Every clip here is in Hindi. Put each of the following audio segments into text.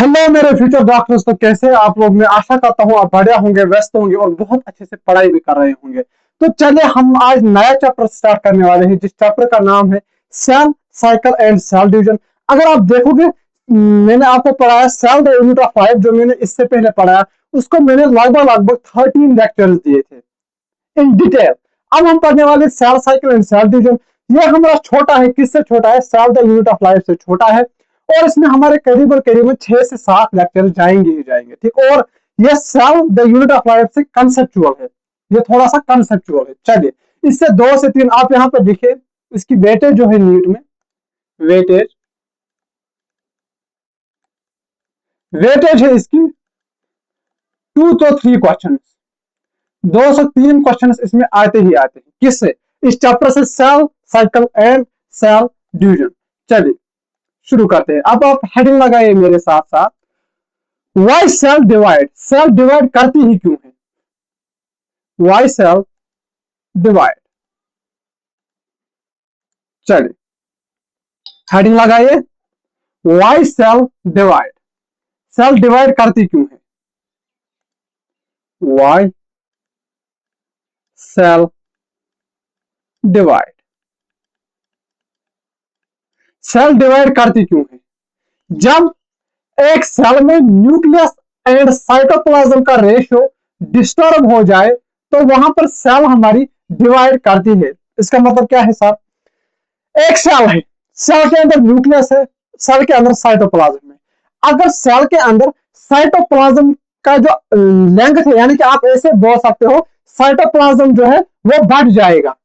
हेलो मेरे फ्यूचर डॉक्टर्स, तो कैसे हैं आप लोग। मैं आशा करता हूँ आप बढ़िया होंगे, व्यस्त होंगे और बहुत अच्छे से पढ़ाई भी कर रहे होंगे। तो चलिए हम आज नया चैप्टर स्टार्ट करने वाले हैं, जिस चैप्टर का नाम है cell cycle and cell division. अगर आप देखोगे, मैंने आपको पढ़ाया cell the unit of life, जो मैंने इससे पहले पढ़ाया उसको मैंने लगभग लगभग 13 लेक्चर्स दिए थे इन डिटेल। अब हम पढ़ने वाले cell cycle and cell division. ये हमारा छोटा है, किससे छोटा है, cell the unit of life से छोटा है। और इसमें हमारे करीबन करीबन 6 से 7 लेक्चर जाएंगे ही जाएंगे, ठीक। और ये cell the unit of life से कंसेप्चुअल है, ये थोड़ा सा कंसेप्चुअल है। चलिए इससे 2 से 3 आप यहाँ पर लिखे, इसकी वेटेज जो है नीट में, वेटेज वेटेज है इसकी 2 to 3 क्वेश्चन, 2 से 3 क्वेश्चन इसमें आते ही आते हैं। किससे? इस चैप्टर से, cell cycle and cell division. चलिए शुरू करते हैं। अब आप हेडिंग लगाइए मेरे साथ साथ, why cell divide, cell divide करती ही क्यों है, वाई सेल डिवाइड। चलिए हेडिंग लगाइए, why cell divide, cell divide करती क्यों है, why cell divide, cell divide करती क्यों है। जब एक सेल में न्यूक्लियस एंड साइटोप्लाज्म का रेशियो डिस्टर्ब हो जाए तो वहां पर सेल हमारी डिवाइड करती है। इसका मतलब क्या है साहब, एक सेल है, सेल के अंदर न्यूक्लियस है, सेल के अंदर साइटोप्लाज्म है। अगर सेल के अंदर साइटोप्लाज्म का जो लेंथ है, यानी कि आप ऐसे बोल सकते हो साइटोप्लाज्म जो है वो बढ़ जाएगा,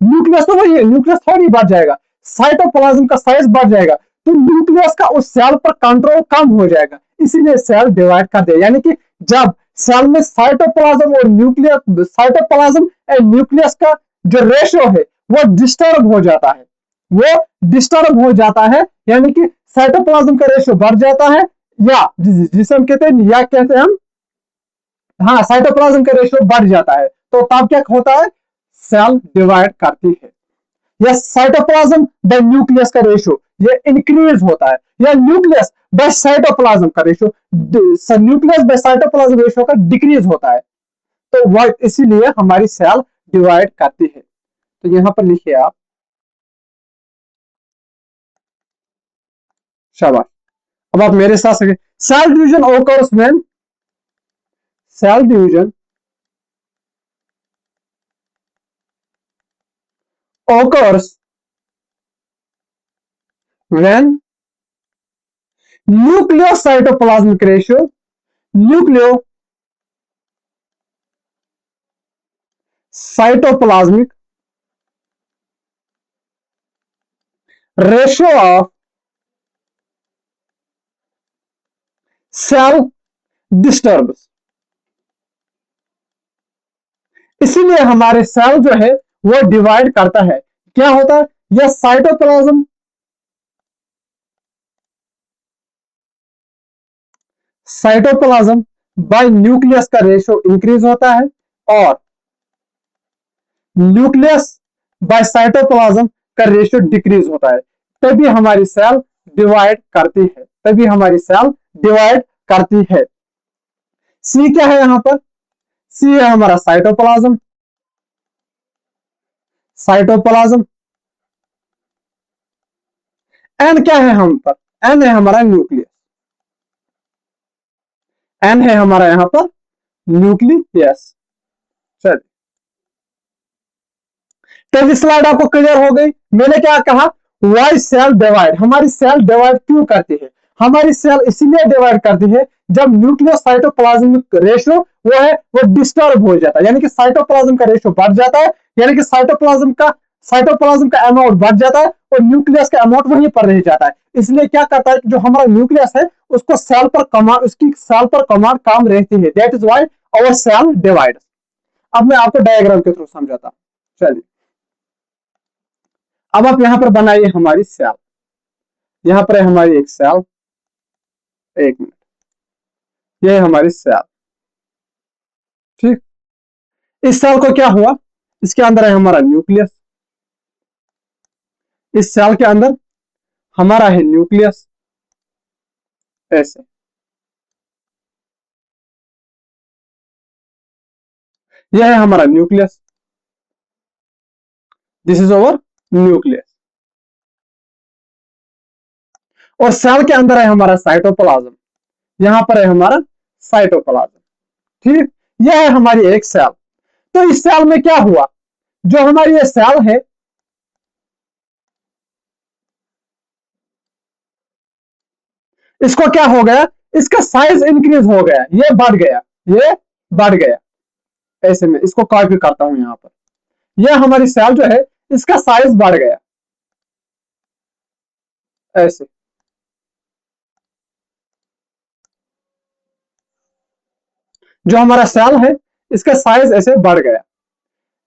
न्यूक्लियस तो वही है, न्यूक्लियस थोड़ी बढ़ जाएगा, साइटोप्लाज्म का साइज बढ़ जाएगा, तो न्यूक्लियस का उस सेल पर कंट्रोल कम हो जाएगा, इसीलिए सेल डिवाइड कर दे। यानी कि जब सेल में साइटोप्लाज्म और न्यूक्लियस, साइटोप्लाज्म एंड न्यूक्लियस का जो रेशियो है वो डिस्टर्ब हो जाता है, वो डिस्टर्ब हो जाता है, यानी कि साइटोप्लाज्म का रेशियो बढ़ जाता है, या जिसे हम कहते हैं, या कहते हैं हम, हाँ, साइटोप्लाज्म का रेशियो बढ़ जाता है, तो तब क्या होता है, सेल डिवाइड करती है। या साइटोप्लाज्म बाय न्यूक्लियस का रेशियो ये इंक्रीज होता है, या न्यूक्लियस बाय साइटोप्लाज्म का ratio, nucleus bye cytoplasm ratio का डिक्रीज होता है, तो वह इसीलिए हमारी सेल डिवाइड करती है। तो यहां पर लिखिए आप, शाबाश। अब आप मेरे साथ cell division occurs when, cell division occurs when nucleocytoplasmic ratio, nucleocytoplasmic ratio of cell disturbs। इसीलिए हमारे सेल जो है वो डिवाइड करता है। क्या होता है, यह साइटोप्लाज्म, साइटोप्लाज्म बाय न्यूक्लियस का रेशियो इंक्रीज होता है, और न्यूक्लियस बाय साइटोप्लाज्म का रेशियो डिक्रीज होता है, तभी हमारी सेल डिवाइड करती है, तभी हमारी सेल डिवाइड करती है। सी क्या है यहां पर, सी है हमारा साइटोप्लाज्म, साइटोप्लाज्म। एन क्या है हम पर, एन है हमारा न्यूक्लियस, एन है हमारा यहां पर न्यूक्लियस। चलिए तो स्लाइड आपको क्लियर हो गई। मैंने क्या कहा, वाई सेल डिवाइड, हमारी सेल डिवाइड क्यों करती है, हमारी सेल इसीलिए डिवाइड करती है जब न्यूक्लियस साइटोप्लाज्मिक रेशियो वो है वो डिस्टर्ब हो जाता है, यानी कि साइटोप्लाज्म का रेशियो बढ़ जाता है, यानी कि साइटोप्लाज्म का अमाउंट बढ़ जाता है और न्यूक्लियस का अमाउंट वहीं पर रह जाता है। इसलिए क्या करता है, जो हमारा न्यूक्लियस है उसको सेल पर कमांड, उसकी सेल पर कमांड काम रहती है, that is why our cell divide. अब मैं आपको डायग्राम के थ्रू समझाता हूं। चलिए अब आप यहां पर बनाइए हमारी सेल, यहां पर है हमारी एक सेल, एक मिनट, ये है हमारी सेल, ठीक। इस सेल को क्या हुआ, इसके अंदर है हमारा न्यूक्लियस, इस सेल के अंदर हमारा है न्यूक्लियस, ऐसे, यह है हमारा nucleus, this is our nucleus. और सेल के अंदर है हमारा साइटोप्लाज्म, यहां पर है हमारा साइटोप्लाज्म। ठीक, यह है हमारी एक सेल। तो इस सेल में क्या हुआ, जो हमारी ये सेल है, इसको क्या हो गया, इसका साइज इंक्रीज हो गया, ये बढ़ गया, ये बढ़ गया। ऐसे में इसको कॉपी करता हूं यहां पर, यह हमारी सेल जो है इसका साइज बढ़ गया ऐसे। जो हमारा सेल है इसका साइज ऐसे बढ़ गया।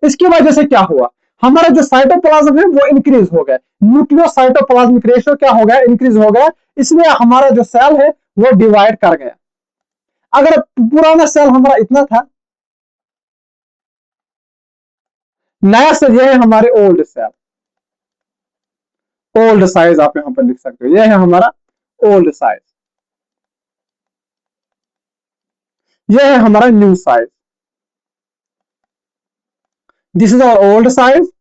इसकी वजह से क्या हुआ, हमारा जो साइटोप्लाज्म है वो इंक्रीज हो गया, न्यूक्लियोसाइटोप्लाज्मिक रेशियो क्या हो गया, इंक्रीज हो गया। इसलिए हमारा जो सेल है वो डिवाइड कर गया। अगर पुराना सेल हमारा इतना था, नया सेल ये है हमारे ओल्ड सेल, ओल्ड साइज आप यहां पर लिख सकते हो, ये है हमारा ओल्ड साइज, ये है हमारा new size. This is our old size,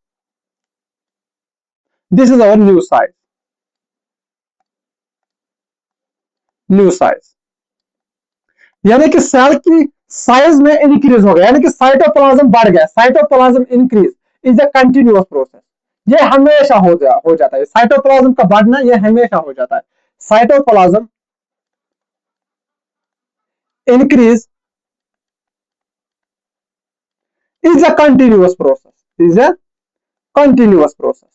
this is our new size, new size. यानी कि सेल की साइज में इंक्रीज हो गया, यानी कि साइटोप्लाज्म बढ़ गया, cytoplasm increase is a continuous process. ये हमेशा हो जाता है, साइटोप्लाज्म का बढ़ना ये हमेशा हो जाता है। Cytoplasm increase is a continuous process, is a continuous process,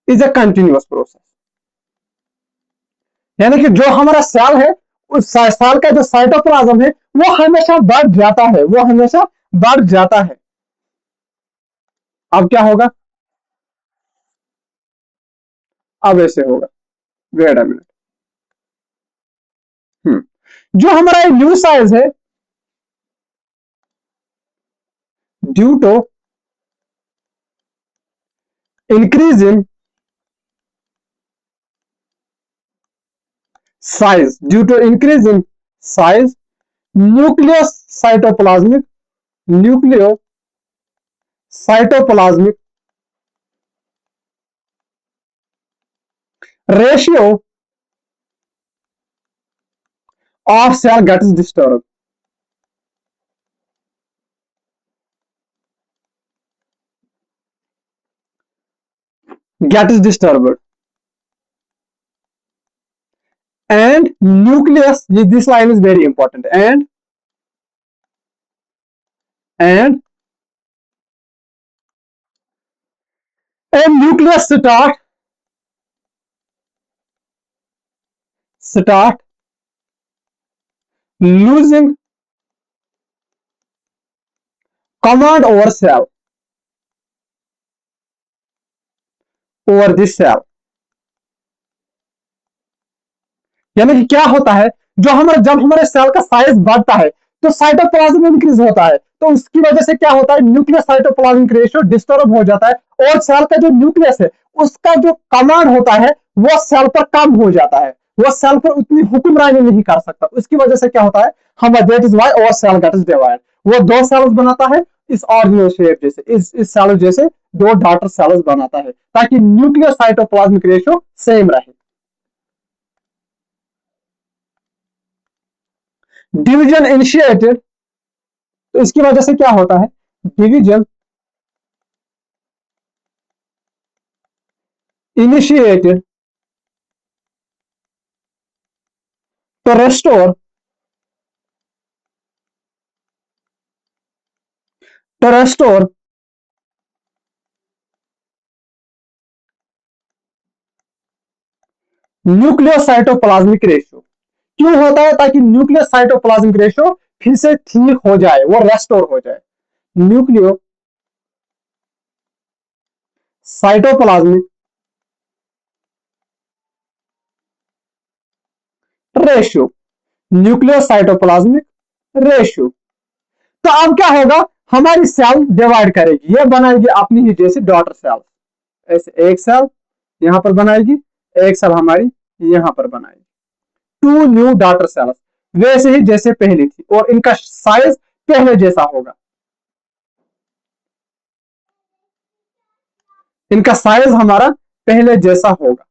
is a continuous process। यानी कि जो हमारा सेल है, उस सेल का जो साइटोप्लाज्म है वो हमेशा बढ़ जाता है, वो हमेशा बढ़ जाता है। अब क्या होगा, अब ऐसे होगा, वेट अ मिनट। जो हमारा न्यू साइज है, due to increase in size, due to increase in size, nucleocytoplasmic nucleocytoplasmic ratio of cell gets disturbed, and nucleus, this line is very important, and nucleus start losing command over cell, over this cell। यानी कि क्या होता है, जो हमारे जब हमारे सेल का साइज बढ़ता है तो साइटोप्लाज्म इंक्रीज होता है, तो उसकी वजह से क्या होता है, न्यूक्लियस साइटोप्लाज्मिक रेशियो डिस्टर्ब हो जाता है, और सेल का जो न्यूक्लियस है उसका जो कमांड होता है वो सेल पर कम हो जाता है, वो सेल पर उतनी हुक्मरानी नहीं कर सकता। उसकी वजह से क्या होता है, हम दैट इज व्हाई और सेल गेट्स डिवाइड, वो दो सेल्स बनाता है इस ऑर्डिनल शेप जैसे, इस सेल जैसे दो डॉटर सेल्स बनाता है, ताकि न्यूक्लियस साइटोप्लाज्मिक रेशियो सेम रहे। डिवीजन इनिशिएटेड, तो इसकी वजह से क्या होता है, division initiated to restore to restore nucleocytoplasmic ratio. क्यों होता है, ताकि न्यूक्लियोसाइटोप्लाज्मिक रेशियो फिर से ठीक हो जाए, वो रेस्टोर हो जाए। Nucleocytoplasmic ratio, nucleocytoplasmic ratio. तो अब क्या होगा, हमारी सेल डिवाइड करेगी, ये बनाएगी अपनी ही जैसे डॉटर सेल, ऐसे एक सेल यहां पर बनाएगी, एक सेल हमारी यहां पर बनाएगी, टू न्यू डॉटर सेल्स। वैसे ही जैसे पहले थी और इनका साइज पहले जैसा होगा। इनका साइज हमारा पहले जैसा होगा।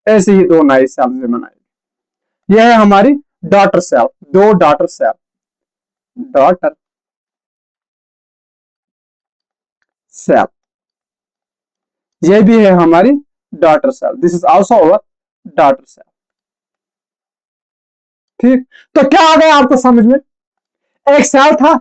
ऐसे ही दो नए सेल में बनाएंगे। यह है हमारी डॉटर सेल, दो डॉटर सेल, डॉटर सेल। यह भी है हमारी daughter cell, this is also our daughter cell. ठीक, तो क्या आ गया आपको समझ में? एक सेल था,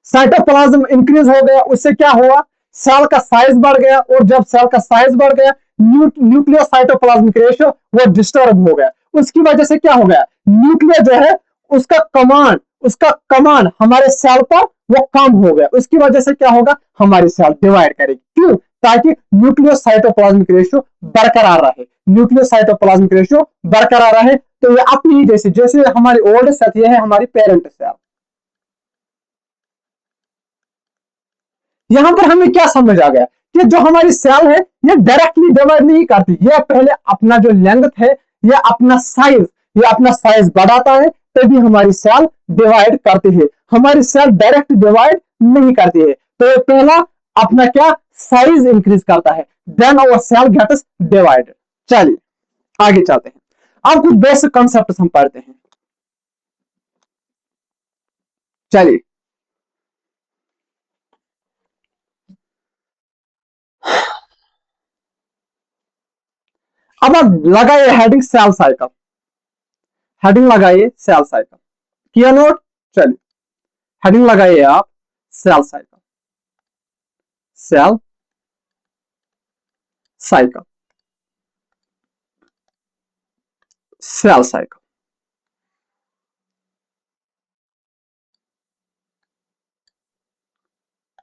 साइटोप्लाज्म इंक्रीज हो गया, उससे क्या हुआ, सेल का साइज बढ़ गया, और जब सेल का साइज बढ़ गया, न्यूक्लियर साइटोप्लाज्मिक रेशियो वो डिस्टर्ब हो गया। उसकी वजह से क्या हो गया, न्यूक्लियर जो है उसका कमांड हमारे सेल पर वो कम हो गया। उसकी वजह से क्या होगा, हमारी सेल डिवाइड करेगी। क्यों? ताकि न्यूक्लियर साइटोप्लाज्मिक रेशियो बरकरार रहे, न्यूक्लियर साइटोप्लाज्मिक रेशियो बरकरार रहे। तो ये अपनी जैसे जैसे हमारी ओल्ड सेल, ये है हमारी पेरेंट सेल। यहां पर हमें क्या समझ आ गया कि जो हमारी सेल है ये डायरेक्टली डिवाइड नहीं करती, ये पहले अपना जो लेंथ है, ये अपना साइज बढ़ाता है, तभी हमारी सेल डिवाइड करती है। हमारी सेल डायरेक्ट डिवाइड नहीं करती है। तो ये पहला अपना क्या, साइज इंक्रीज करता है, देन अवर सेल गेट्स डिवाइडेड। चलिए आगे चलते हैं, अब कुछ बेसिक कॉन्सेप्ट हम पढ़ते हैं। चलिए, अब आप लगाइए हेडिंग सेल साइकिल, हेडिंग लगाइए सेल साइकिल, किया नोट? चलिए हेडिंग लगाइए आप, cell cycle, cell cycle, cell cycle.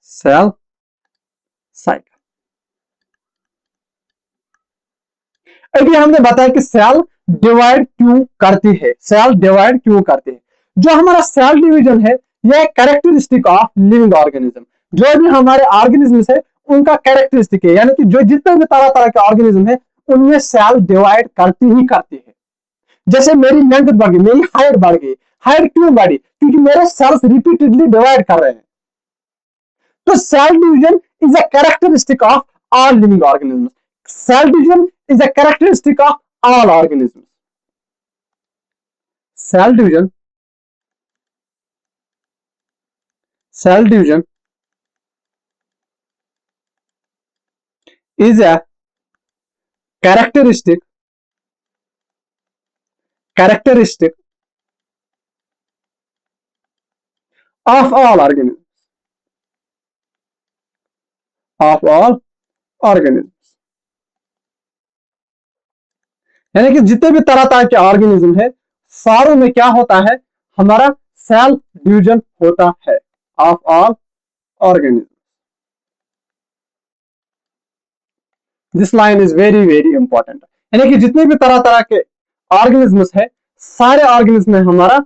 Cell cycle, अभी हमने बताया कि सेल डिवाइड क्यों करती है, सेल डिवाइड क्यों करती है। जो हमारा सेल डिवीजन है यह कैरेक्टरिस्टिक ऑफ लिविंग ऑर्गेनिज्म। जो भी हमारे ऑर्गेनिज्म है उनका कैरेक्टरिस्टिक है, यानी कि जो जितने भी तरह तरह के ऑर्गेनिज्म है उनमें सेल डिवाइड करती ही करती है। जैसे मेरी लेंथ बढ़ गई, मेरी हाइट बढ़ गई, हाइट क्यों बढ़ी, क्योंकि मेरे सेल्स रिपीटेडली डिवाइड कर रहे हैं। तो cell division is a characteristic of all living organism. Cell division is a characteristic of all organism. Cell division, cell division is a characteristic characteristic of all organisms, of all organisms। यानी कि जितने भी तरह तरह के ऑर्गेनिज्म है सारों में क्या होता है, हमारा सेल डिवीजन होता है, of all organism. This line is very very important. यानी कि जितने भी तरह तरह के ऑर्गेनिज्म्स है सारे ऑर्गेनिज्म में हमारा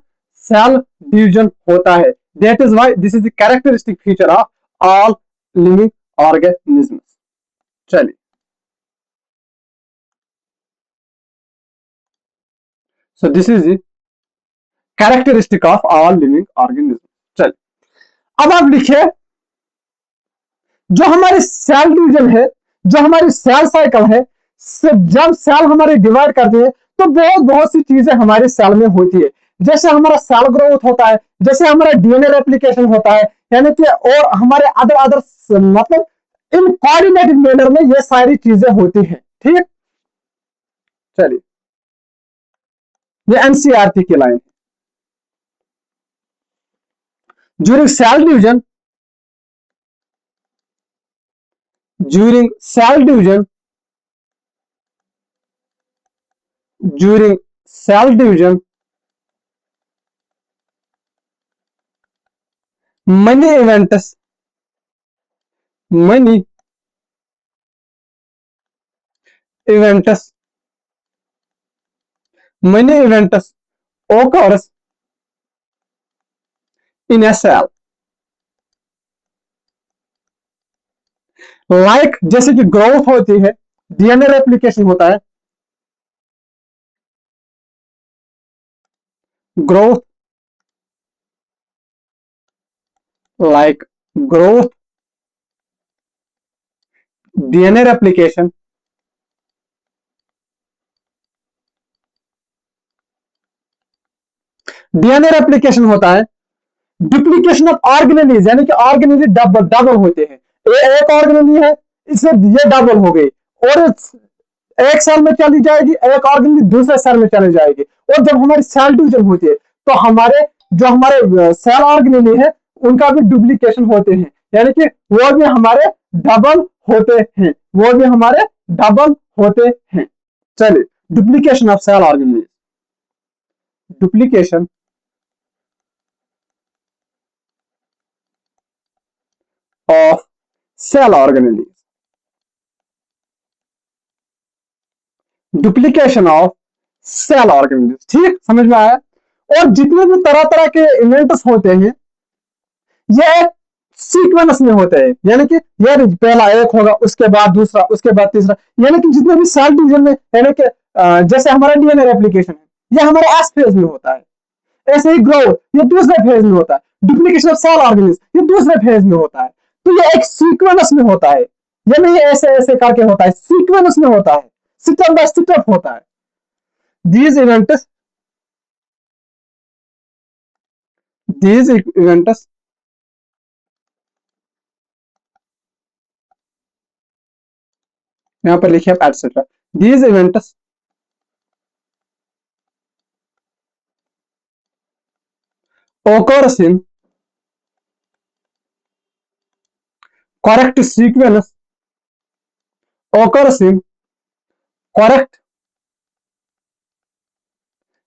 सेल डिवीजन होता है। That is why this is the characteristic feature of all living organisms. चलिए, so this is the characteristic of all living organism. चलिए अब आप लिखिए, जो हमारी सेल डिवीजन है, जो हमारी सेल साइकिल है, जब सेल हमारे डिवाइड करते हैं तो बहुत बहुत सी चीजें हमारे सेल में होती है। जैसे हमारा सेल ग्रोथ होता है, जैसे हमारा डीएनए रेप्लिकेशन होता है, यानी कि और हमारे अदर अदर मतलब इन कोऑर्डिनेटेड मैनर में ये सारी चीजें होती हैं। ठीक, चलिए ये एनसीईआरटी की लाइन है। During cell division, during cell division, during cell division many events, many events, many events occurs in a cell। Like जैसे कि ग्रोथ होती है, डीएनए रेप्लिकेशन होता है, growth, like growth, DNA replication, DNA replication होता है डुप्लीकेशन ऑफ ऑर्गेनेलीज, यानी कि ऑर्गेनेली डबल डबल होते हैं। एक ऑर्गेनेली है, इससे ये डबल हो गई और एक सेल में चली जाएगी, एक ऑर्गेनेली दूसरे सेल में चली जाएगी। और जब हमारी सेल डिवीजन होती है तो हमारे सेल ऑर्गेनेली है उनका भी डुप्लीकेशन होते हैं, यानी कि वो भी हमारे डबल होते हैं, वो भी हमारे डबल होते हैं। चलिए, duplication of cell organelles, duplication of cell organelles, duplication of cell organelles. ठीक समझ में आया। और जितने भी तरह तरह के इवेंट्स होते हैं ये सीक्वेंस में होते हैं, यानी कि ये पहला एक होगा, उसके बाद दूसरा, उसके बाद तीसरा, यानी कि जितने भी सेल डिवीजन में, यानी कि जैसे हमारा डीएनए रेप्लिकेशन है ये हमारे एस फेज में होता है, ऐसे ही ग्रो ये दूसरे फेज में होता है, डुप्लीकेशन ऑफ सेल ऑर्गेनेल्स ये दूसरे फेज में होता है। तो ये एक सीक्वेंस में होता है, ये नहीं ऐसे ऐसे करके होता है, सीक्वेंस में होता है, स्टेप बाय स्टेप होता है। these events these events यहां पर लिखिए etcetera, these events occurs in correct sequence, occurs in correct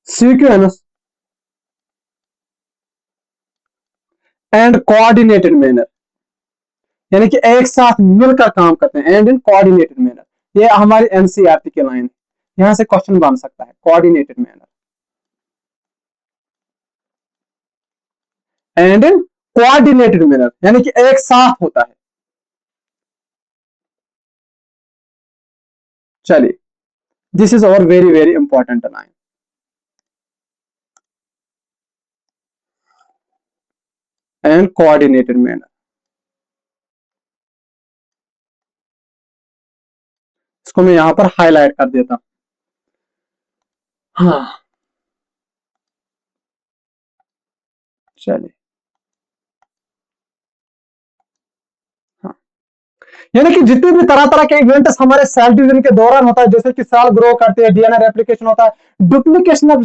sequence and coordinated manner, यानी कि एक साथ मिलकर काम करते हैं, एंड इन कोऑर्डिनेटेड मैनर। ये हमारी एनसीईआरटी के लाइन है, यहां से क्वेश्चन बन सकता है, coordinated manner and in coordinated manner, यानी कि एक साथ होता है। चलिए, this is our very very important line, and coordinated manner. इसको मैं यहां पर हाईलाइट कर देता हूं। हाँ, चलिए, हाँ, यानी कि जितने भी तरह तरह के इवेंट्स हमारे सेल डिवीजन के दौरान होता है, जैसे कि सेल ग्रो करते हैं, डीएनए रेप्लिकेशन होता है, डुप्लीकेशन ऑफ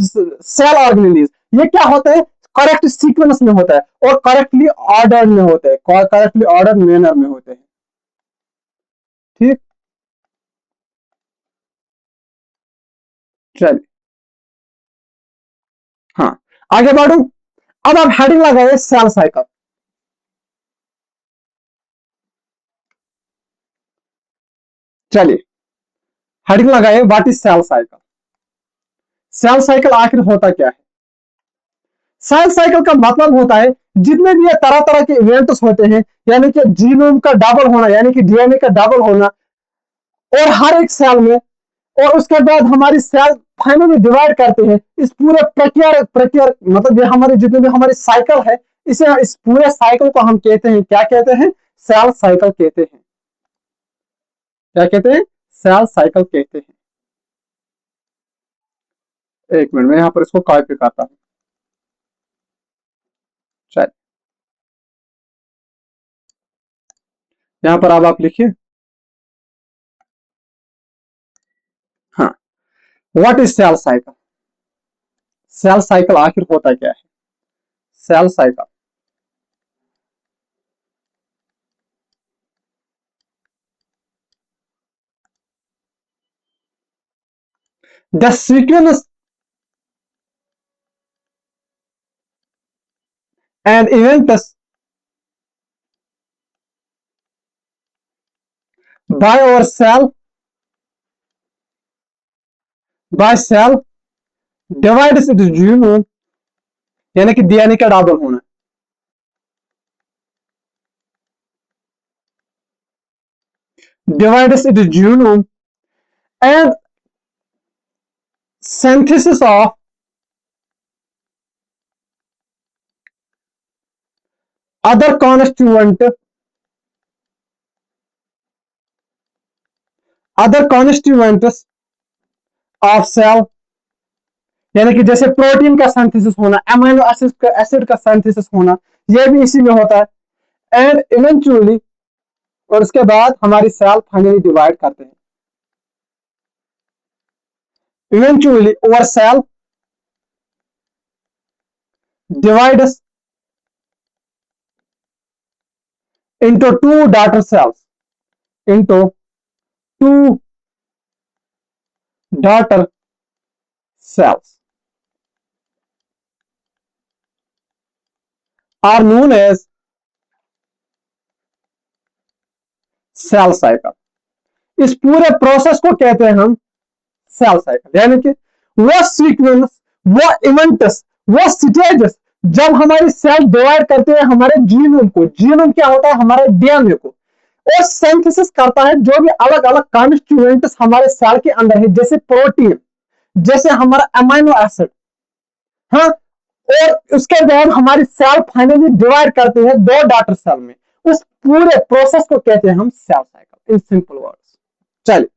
सेल ऑर्गेनेलीज, ये क्या होते हैं, करेक्ट सीक्वेंस में होता है और करेक्टली ऑर्डर में होते हैं, करेक्टली ऑर्डर मैनर में होते हैं। ठीक, चलिए, हाँ, आगे बढ़ू। अब आप हेडिंग लगाइए सेल साइकिल। चलिए, हेडिंग लगाइए what is cell cycle. Cell cycle आखिर होता क्या है? सेल साइकिल का मतलब होता है जितने भी ये तरह तरह के इवेंट्स होते हैं, यानी कि जीनोम का डबल होना, यानी कि डीएनए का डबल होना, और हर एक सेल में, और उसके बाद हमारी सेल फाइनली डिवाइड करते हैं, इस पूरे प्रक्रिया प्रक्रिया मतलब ये हमारे जितने भी हमारी साइकिल है, इसे इस पूरे साइकिल को हम कहते हैं, क्या कहते हैं, सेल साइकिल कहते हैं। क्या कहते हैं? सेल साइकिल कहते हैं। एक मिनट में यहां पर इसको कॉपी करता हूं। शायद यहां पर अब आप लिखिए, हाँ, what is cell cycle. Cell cycle आखिर होता क्या है? Cell cycle, the sequence and events by our cell, by cell divides it genome, यानी कि डीएनए का डबल होना, divides its genome and synthesis of other constituent other constituents of cell, यानी कि जैसे प्रोटीन का सिंथेसिस होना, अमीनो एसिड का सिंथेसिस होना, ये भी इसी में होता है। एंड इवेंचुअली, और उसके बाद हमारी सेल फाइनली डिवाइड करते हैं। Eventually our cell divides into two daughter cells, into two daughter cells are known as cell cycle. इस पूरे प्रोसेस को कहते हैं हम सेल साइकिल, यानी कि वो सीक्वेंस, वो इवेंट्स, वो स्टेजेस जब हमारी सेल डिवाइड करते हैं हमारे जीनोम को। जीनोम क्या होता है? हमारे डीएनए को। और सिंथेसिस करता है जो भी अलग अलग कॉन्स्टिट्यूएंट्स हमारे सेल के अंदर है, जैसे प्रोटीन, जैसे हमारा अमीनो एसिड। हाँ, और उसके बाद हमारी सेल फाइनली डिवाइड करती है दो डॉटर सेल में। उस पूरे प्रोसेस को कहते हैं हम cell cycle, in simple words. चलिए,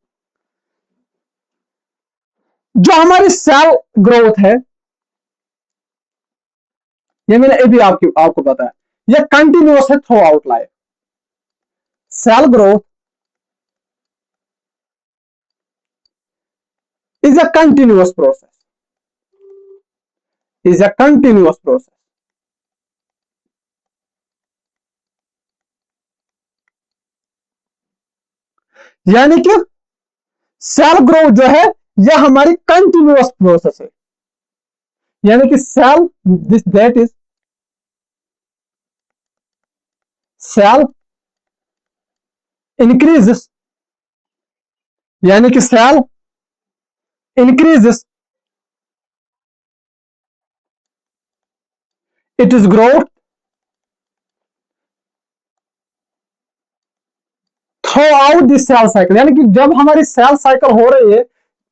जो हमारी सेल ग्रोथ है, ये मैंने अभी आपको बताया, ये कंटिन्यूअस है throughout life. Cell growth is a continuous process, is a continuous process. यानी कि सेल ग्रोथ जो है यह हमारी कंटिन्यूअस प्रोसेस है। यानी कि cell, this that is cell increases, यानी कि cell increases it is growth throughout this cell cycle. यानी कि जब हमारी सेल साइकिल हो रही है,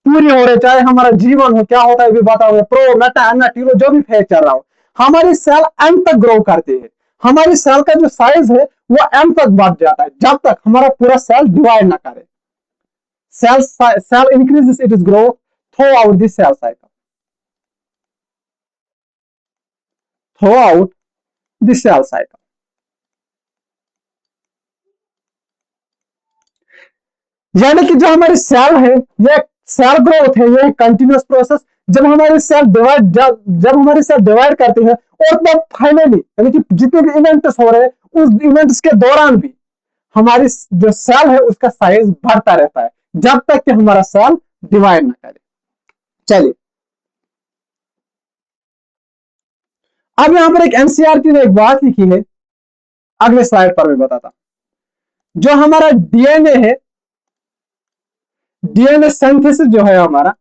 पूरी हो रही है, चाहे हमारा जीवन हो, क्या होता है भी बता हुआ, प्रो मेटा एना टीरो जो भी फेज चल रहा हो, हमारी सेल एंड तक ग्रो करती है। हमारी सेल का जो साइज है वो एंड तक बढ़ जाता है, जब तक हमारा पूरा सेल डिवाइड ना करे। Cell increases it is grow throughout this cell cycle, throughout this cell cycle. यानी कि जो हमारी सेल है, ये सेल ग्रोथ है, ये कंटिन्यूअस प्रोसेस। जब हमारी सेल डिवाइड जब हमारी सेल डिवाइड करती है, और तब फाइनली, यानी कि जितने भी इवेंट्स हो रहे हैं उस इवेंट्स के दौरान भी हमारी जो सेल है उसका साइज बढ़ता रहता है, जब तक कि हमारा सेल डिवाइड ना करे। चलिए, अब यहां पर एक एनसीईआरटी ने एक बात लिखी है, अगले स्लाइड पर मैं बताता। जो हमारा डीएनए है, डीएनए सिंथेसिस जो है हमारा,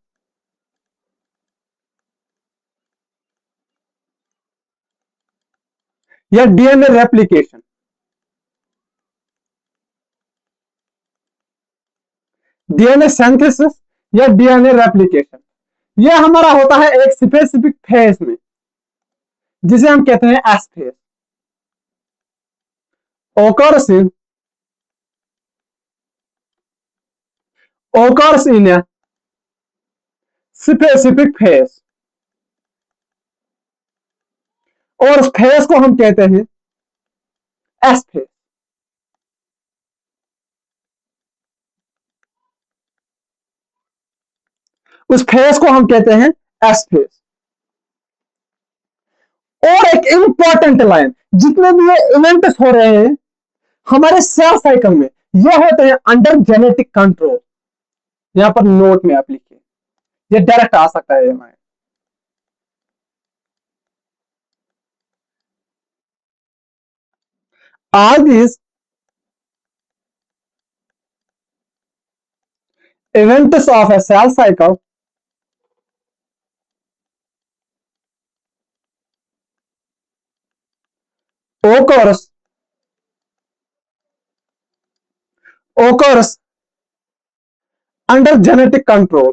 या डीएनए रेप्लिकेशन, डीएनए सिंथेसिस या डीएनए रेप्लिकेशन, यह हमारा होता है एक स्पेसिफिक फेज में, जिसे हम कहते हैं S phase. occurs in occurs in a specific phase, और उस फेज को हम कहते हैं एस फेज। उस फेज को हम कहते हैं एस फेज। और एक इंपॉर्टेंट लाइन, जितने भी ये इवेंट्स हो रहे हैं हमारे सेल साइकिल में, ये होते हैं अंडर जेनेटिक कंट्रोल। यहां पर नोट में आप लिखिए, ये डायरेक्ट आ सकता है हमारे। All these events of a cell cycle occurs occurs under genetic control,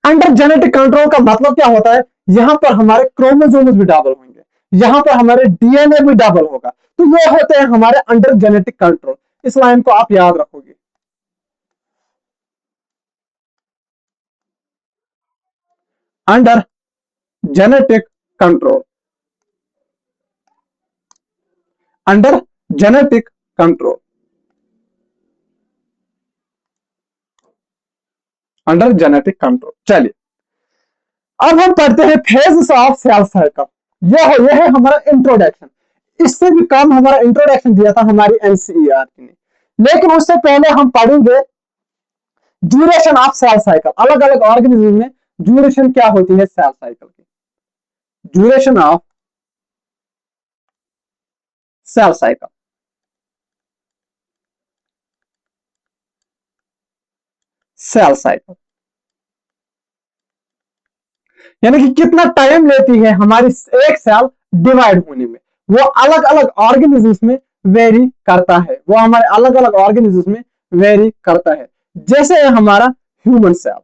under genetic control का मतलब क्या होता है, यहां पर हमारे क्रोमोसोम्स भी डबल होंगे, यहां पर हमारे डीएनए भी डबल होगा, तो ये होते हैं हमारे अंडर जेनेटिक कंट्रोल। इस लाइन को आप याद रखोगे। Under genetic control, under genetic control, under genetic control. चलिए अब हम पढ़ते हैं फेजेस ऑफ सेल साइकिल। यह है हमारा इंट्रोडक्शन। इससे भी कम हमारा इंट्रोडक्शन दिया था हमारी एनसीईआरटी ने। लेकिन उससे पहले हम पढ़ेंगे ड्यूरेशन ऑफ सेल साइकिल। अलग अलग ऑर्गेनिज्म में ड्यूरेशन क्या होती है सेल साइकिल की। Duration of cell cycle, cell cycle यानी कि कितना टाइम लेती है हमारी एक सेल डिवाइड होने में, वो अलग अलग ऑर्गेनिजम्स में वेरी करता है, वो हमारे अलग अलग ऑर्गेनिजम्स में वेरी करता है। जैसे हमारा ह्यूमन सेल,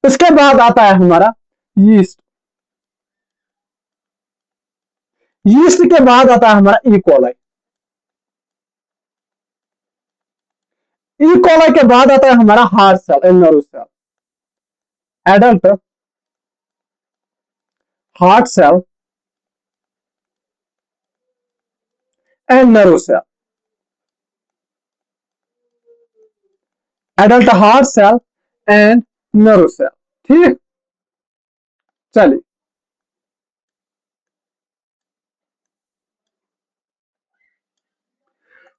उसके बाद आता है हमारा यीस्ट, यीस्ट के बाद आता है हमारा इकोलाई, इकोलाई के बाद आता है हमारा heart cell and nerve cell, adult heart cell and nerve cell, adult heart cell and nerve cell. ठीक, चलिए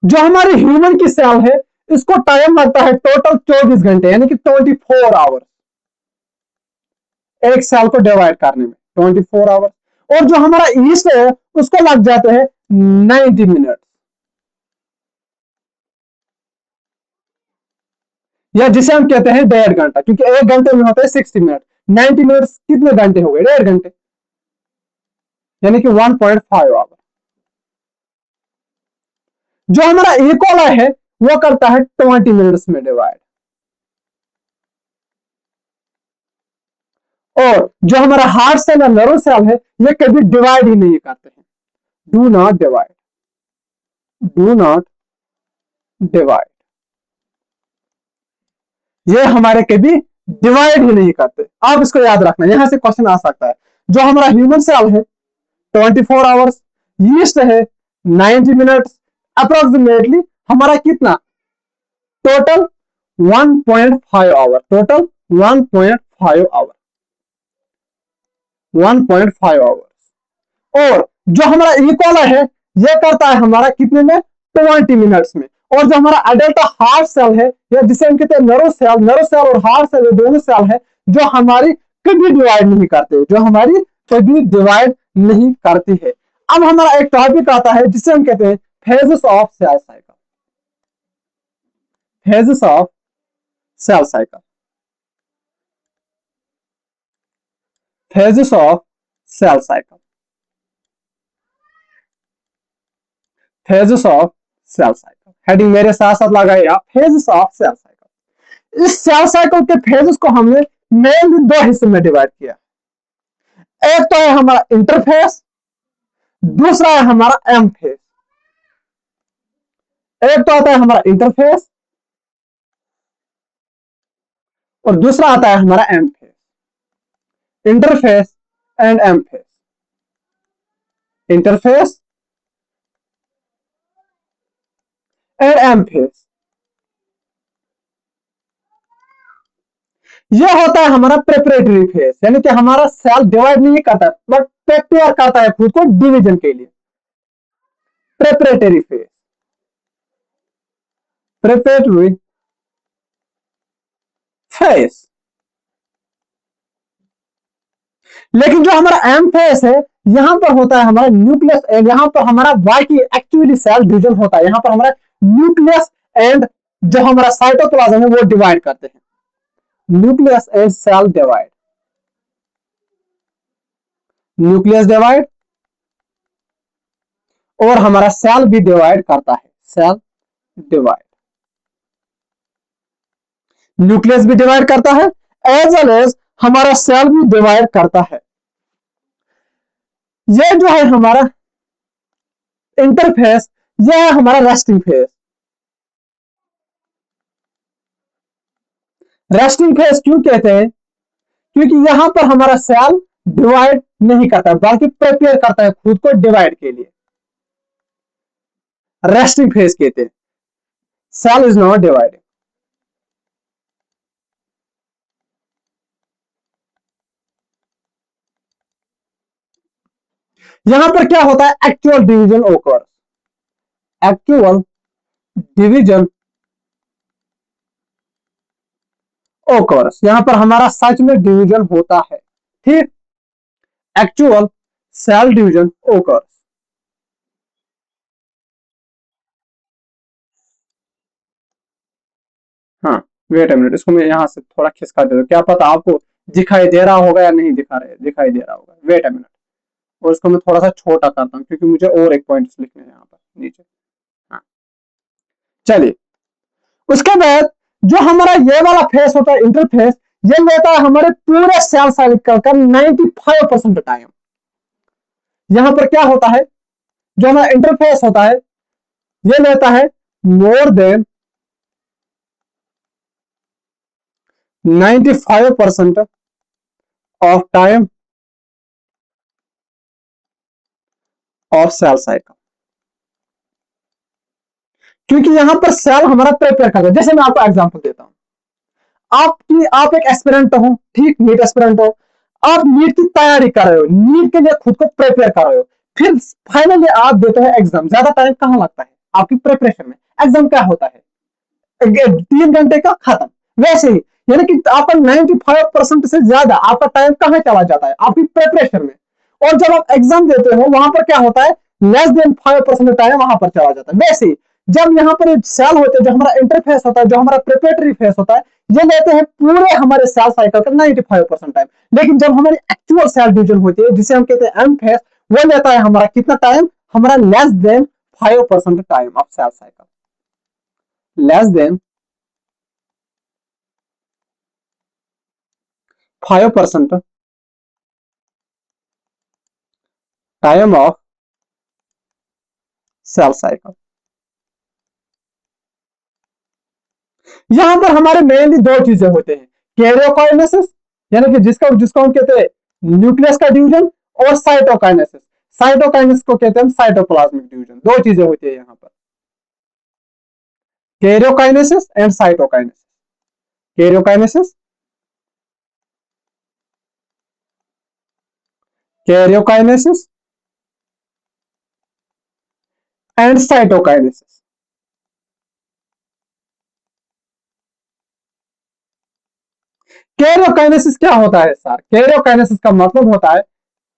जो हमारे ह्यूमन की सेल है इसको टाइम लगता है टोटल 24 घंटे, यानी कि 24 आवर एक सेल को डिवाइड करने में, 24 आवर। और जो हमारा ईस्ट है उसको लग जाते हैं 90 मिनट, या जिसे हम कहते हैं 1.5 घंटा, क्योंकि 1 घंटे में होता है 60 मिनट। 90 मिनट कितने घंटे हो गए, 1.5 घंटे, यानी कि 1.5 आवर। जो हमारा इकोला है वो करता है 20 मिनट्स में डिवाइड, और जो हमारा हार्ट सेल या नर्व सेल है ये कभी डिवाइड ही नहीं करते हैं, do not divide, do not divide, ये हमारे कभी डिवाइड ही नहीं करते। आप इसको याद रखना, यहां से क्वेश्चन आ सकता है। जो हमारा ह्यूमन सेल है 24 आवर्स, यीस्ट है 90 मिनट्स, अप्रोक्सीमेटली हमारा कितना total 1.5 hour, total 1.5 hour, 1.5 hour. और जो हमारा इकोला है ये करता है हमारा कितने में, 20 मिनट्स में। और जो हमारा अडल्ट हार्ट सेल है या जिसे हम कहते हैं नर्व सेल, नर्व सेल और हार्ट सेल दोनों सेल है जो हमारी कभी डिवाइड नहीं करते, जो हमारी कभी डिवाइड नहीं करती है। अब हमारा एक टॉपिक आता है जिसे हम कहते हैं phases of cell cycle, phases of cell cycle, phases of cell cycle, phases of cell cycle. Heading मेरे साथ साथ लगाइए आप, फेजेस ऑफ सेल साइकिल। इस सेल साइकिल के फेजेस को हमने मेनली दो हिस्से में डिवाइड किया। एक तो है हमारा इंटरफेस, दूसरा है हमारा एम फेज। एक तो आता है हमारा इंटरफेस और दूसरा आता है हमारा M phase, interphase and M phase, interphase and M phase. यह होता है हमारा प्रेपरेटरी फेज, यानी कि हमारा सेल डिवाइड नहीं करता बट प्रिपेयर करता है खुद को डिवीजन के लिए, प्रेपरेटरी फेज, प्रेपरेटरी फेज। लेकिन जो हमारा एम फेज है यहां पर होता है हमारा न्यूक्लियस एंड यहां पर हमारा बाकी एक्चुअली सेल डिवीजन होता है, यहां पर हमारा न्यूक्लियस एंड जो हमारा साइटोप्लाज्म है वो डिवाइड करते हैं, nucleus and cell divide, nucleus divide और हमारा सेल भी डिवाइड करता है, सेल डिवाइड, न्यूक्लियस भी डिवाइड करता है एज वेल एज हमारा सेल भी डिवाइड करता है। ये जो है हमारा इंटरफेस, ये है हमारा रेस्टिंग फेज। रेस्टिंग फेज क्यों कहते हैं? क्योंकि यहां पर हमारा सेल डिवाइड नहीं करता बल्कि प्रिपेयर करता है खुद को डिवाइड के लिए, रेस्टिंग फेज कहते हैं। Cell is not divided. यहां पर क्या होता है? Actual division occur, actual division occurs, यहां पर हमारा सच में डिवीजन होता है। ठीक, एक्चुअल सेल डिवीजन ओकर्स। हाँ, वेट अ मिनट, इसको मैं यहां से थोड़ा खिसका देता हूं, क्या पता आपको दिखाई दे रहा होगा या नहीं दिखाई दे रहा होगा। वेट अ मिनट, और इसको मैं थोड़ा सा छोटा करता हूं क्योंकि मुझे और एक पॉइंट लिखने हैं यहाँ पर नीचे। हाँ, चलिए, उसके बाद जो हमारा ये वाला फेस होता है इंटरफेस, ये लेता है हमारे पूरे सेल साइकिल का 95% टाइम। यहां पर क्या होता है? जो हमारा इंटरफेस होता है ये लेता है more than 95% of time of cell cycle, क्योंकि यहां पर सेल हमारा प्रिपेयर करता है। जैसे मैं आपको एग्जांपल देता हूं, आप एक एस्पिरेंट हो, ठीक, नीट एस्पिरेंट हो, आप नीट की तैयारी कर रहे हो, नीट के लिए खुद को प्रिपेयर कर रहे हो, फिर फाइनली आप देते हो एग्जाम। ज्यादा टाइम कहां लगता है आपकी प्रिपरेशन में? एग्जाम क्या होता है? 3 घंटे का खत्म। वैसे ही यानी कि आपका 95% से ज्यादा आपका टाइम कहां चला जाता है? आपकी प्रिपरेशन में। और जब आप एग्जाम देते हो वहां पर क्या होता है? लेस देन 5% टाइम वहां पर चला जाता है। वैसे ही जब यहाँ पर सेल होते हैं, जो हमारा इंटरफेस होता है, जो हमारा प्रिपरेटरी फेस होता है, ये लेते हैं पूरे हमारे सेल साइकिल का 95% टाइम। लेकिन जब हमारी एक्चुअल सेल डिवीजन होती है, जिसे हम कहते हैं एम फेस, वो लेता है हमारा कितना टाइम? हमारा less than 5% time of cell cycle, less than 5% time of cell cycle. यहां पर हमारे मेनली दो चीजें होते हैं, कैरियोकाइनेसिस, यानी कि जिसको हम कहते हैं न्यूक्लियस का डिवीजन, और साइटोकाइनेसिस। साइटोकाइनेसिस को कहते हैं हम साइटोप्लाज्मिक डिवीजन। दो चीजें होती है यहां पर, karyokinesis and cytokinesis. Karyokinesis, karyokinesis and cytokinesis. Karyokinesis क्या होता है सर? कैरियोकाइनेसिस का मतलब होता है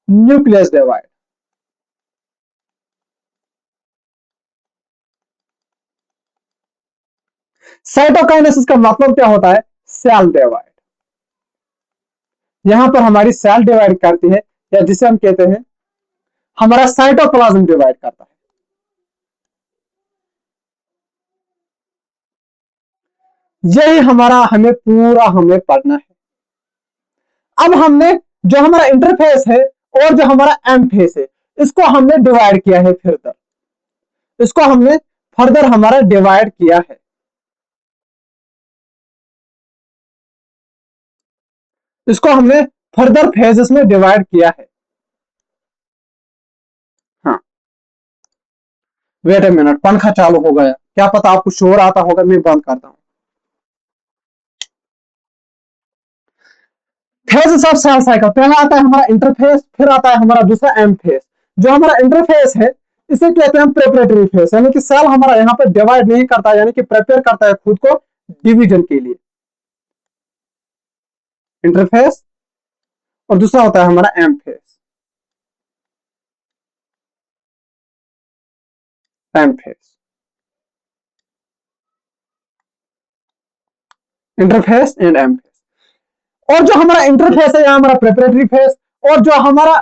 न्यूक्लियस डिवाइड। साइटोकाइनेसिस का मतलब क्या होता है? Cell divide. यहां पर हमारी सेल डिवाइड करती है, या जिसे हम कहते हैं हमारा साइटोप्लाज्म डिवाइड करता है। यही हमें पढ़ना है। अब हमने जो हमारा इंटरफेस है और जो हमारा एम फेस है, इसको हमने डिवाइड किया है। इसको हमने फर्दर हमारा डिवाइड किया है। इसको हमने फर्दर फेजेस में डिवाइड किया है। हाँ, वेट ए मिनट, पंखा चालू हो गया, क्या पता आपको शोर आता होगा, मैं बंद करता हूं। फेजेस ऑफ सेल साइकिल, पहला आता है हमारा इंटरफेस, फिर आता है हमारा दूसरा एम फेस। जो हमारा इंटरफेस है इसे कहते हैं प्रिपरेटरी फेस, यानी कि सेल हमारा यहाँ पर डिवाइड नहीं करता, यानी कि प्रिपेयर करता है खुद को डिवीजन के लिए, इंटरफेस। और दूसरा होता है हमारा M phase, M phase, interphase and M phase. और जो हमारा इंटरफेस है, यहाँ हमारा प्रिपरेटरी फेस, और जो हमारा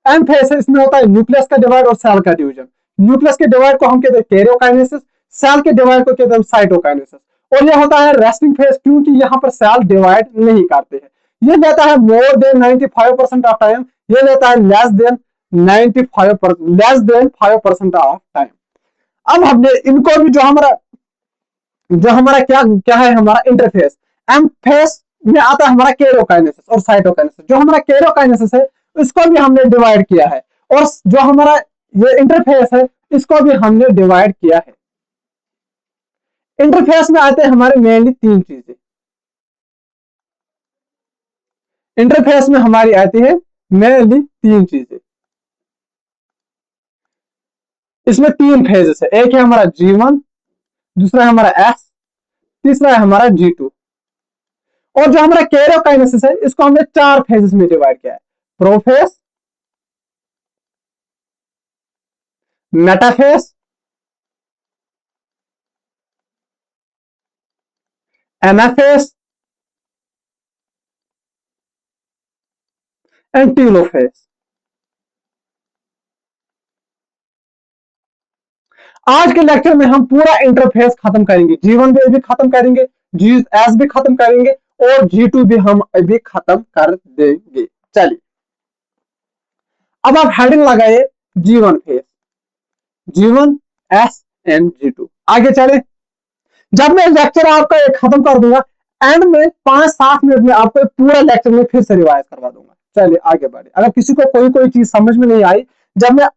एम फेस है, इसमें होता है न्यूक्लियस का डिवाइड और सेल का डिवीजन। न्यूक्लियस के डिवाइड को हम कहते हैं कैरियोकाइनेसिस, सेल के डिवाइड को कहते हैं साइटोकाइनेसिस। और ये होता है रेस्टिंग फेज, क्योंकि यहाँ पर सेल डिवाइड नहीं करते हैं। ये लेता है मोर देन 95% ऑफ टाइम, ये लेता है लेस देन 5% ऑफ टाइम। अब हमने इनको भी जो हमारा क्या क्या है, हमारा इंटरफेस एम फेस में आता है हमारा केरोकाइनेसिस और साइटोकाइनेसिस। जो हमारा केरोकाइनेसिस है इसको भी हमने डिवाइड किया है, और जो हमारा ये इंटरफेस है इसको भी हमने डिवाइड किया है। इंटरफेस में आते हैं हमारे मेनली तीन चीजें। इंटरफेस में हमारी आती है मेनली तीन चीजें। इसमें तीन फेजेस है, एक है हमारा G1, दूसरा है हमारा S, तीसरा है हमारा G2। और जो हमारा केरोकाइनेसिस है इसको हमने चार फेजेस में डिवाइड किया है, profess, metaphase, anaphase and telophase. आज के लेक्चर में हम पूरा इंटरफेस खत्म करेंगे, G1 भी खत्म करेंगे, GS भी खत्म करेंगे, और G2 भी हम अभी खत्म कर देंगे। चलिए अब आप हेडिंग लगाइए G1 face, G1, S and G2। आगे चले। जब मैं लेक्चर आपका एक खत्म कर दूंगा, एंड में 5-7 मिनट में आपको पूरा लेक्चर में फिर से रिवाइज करवा दूंगा। चलिए आगे बढ़े। अगर किसी को कोई चीज समझ में नहीं आई, जब मैं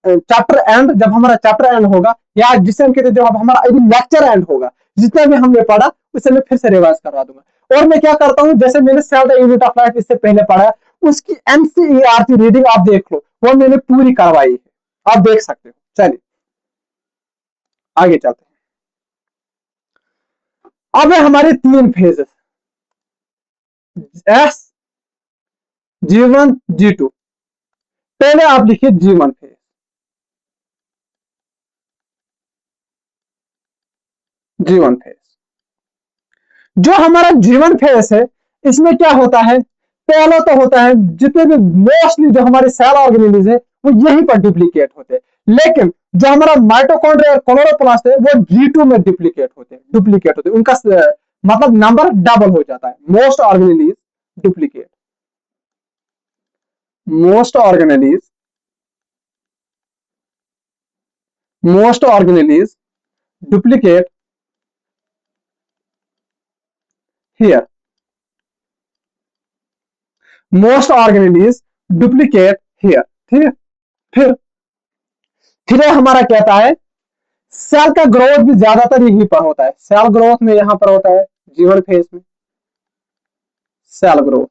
जब हमारा चैप्टर एंड होगा, या जिसे हम कहते हैं जब हमारा अभी लेक्चर एंड होगा, जितना भी हमने पढ़ा उसे मैं फिर से रिवाइज करवा दूंगा। और मैं क्या करता हूं, जैसे मैंने cell the unit of life इससे पहले पढ़ा, उसकी एनसीईआरटी रीडिंग आप देख लो, वो मैंने पूरी करवाई है, आप देख सकते हो। चलिए आगे चलते हैं। अब है हमारे तीन फेजेस, एस, G1, G2। पहले आप लिखिए G1 फेज। G1 फेज, जो हमारा G1 फेज है इसमें क्या होता है, पहला तो होता है जितने भी मोस्टली जो हमारे सेल ऑर्गेनेलिज है वो यहीं पर डुप्लीकेट होते हैं, लेकिन जो हमारा माइटोकॉन्ड्रिया और क्लोरोप्लास्ट है वो G2 में डुप्लीकेट होते हैं, उनका मतलब नंबर डबल हो जाता है। Duplicate most organelles most organelles duplicate here, most organelles duplicate here. ठीक है। फिर हमारा कहता है सेल का ग्रोथ भी ज्यादातर यहीं पर होता है, सेल ग्रोथ में यहां पर होता है G1 फेज में सेल ग्रोथ,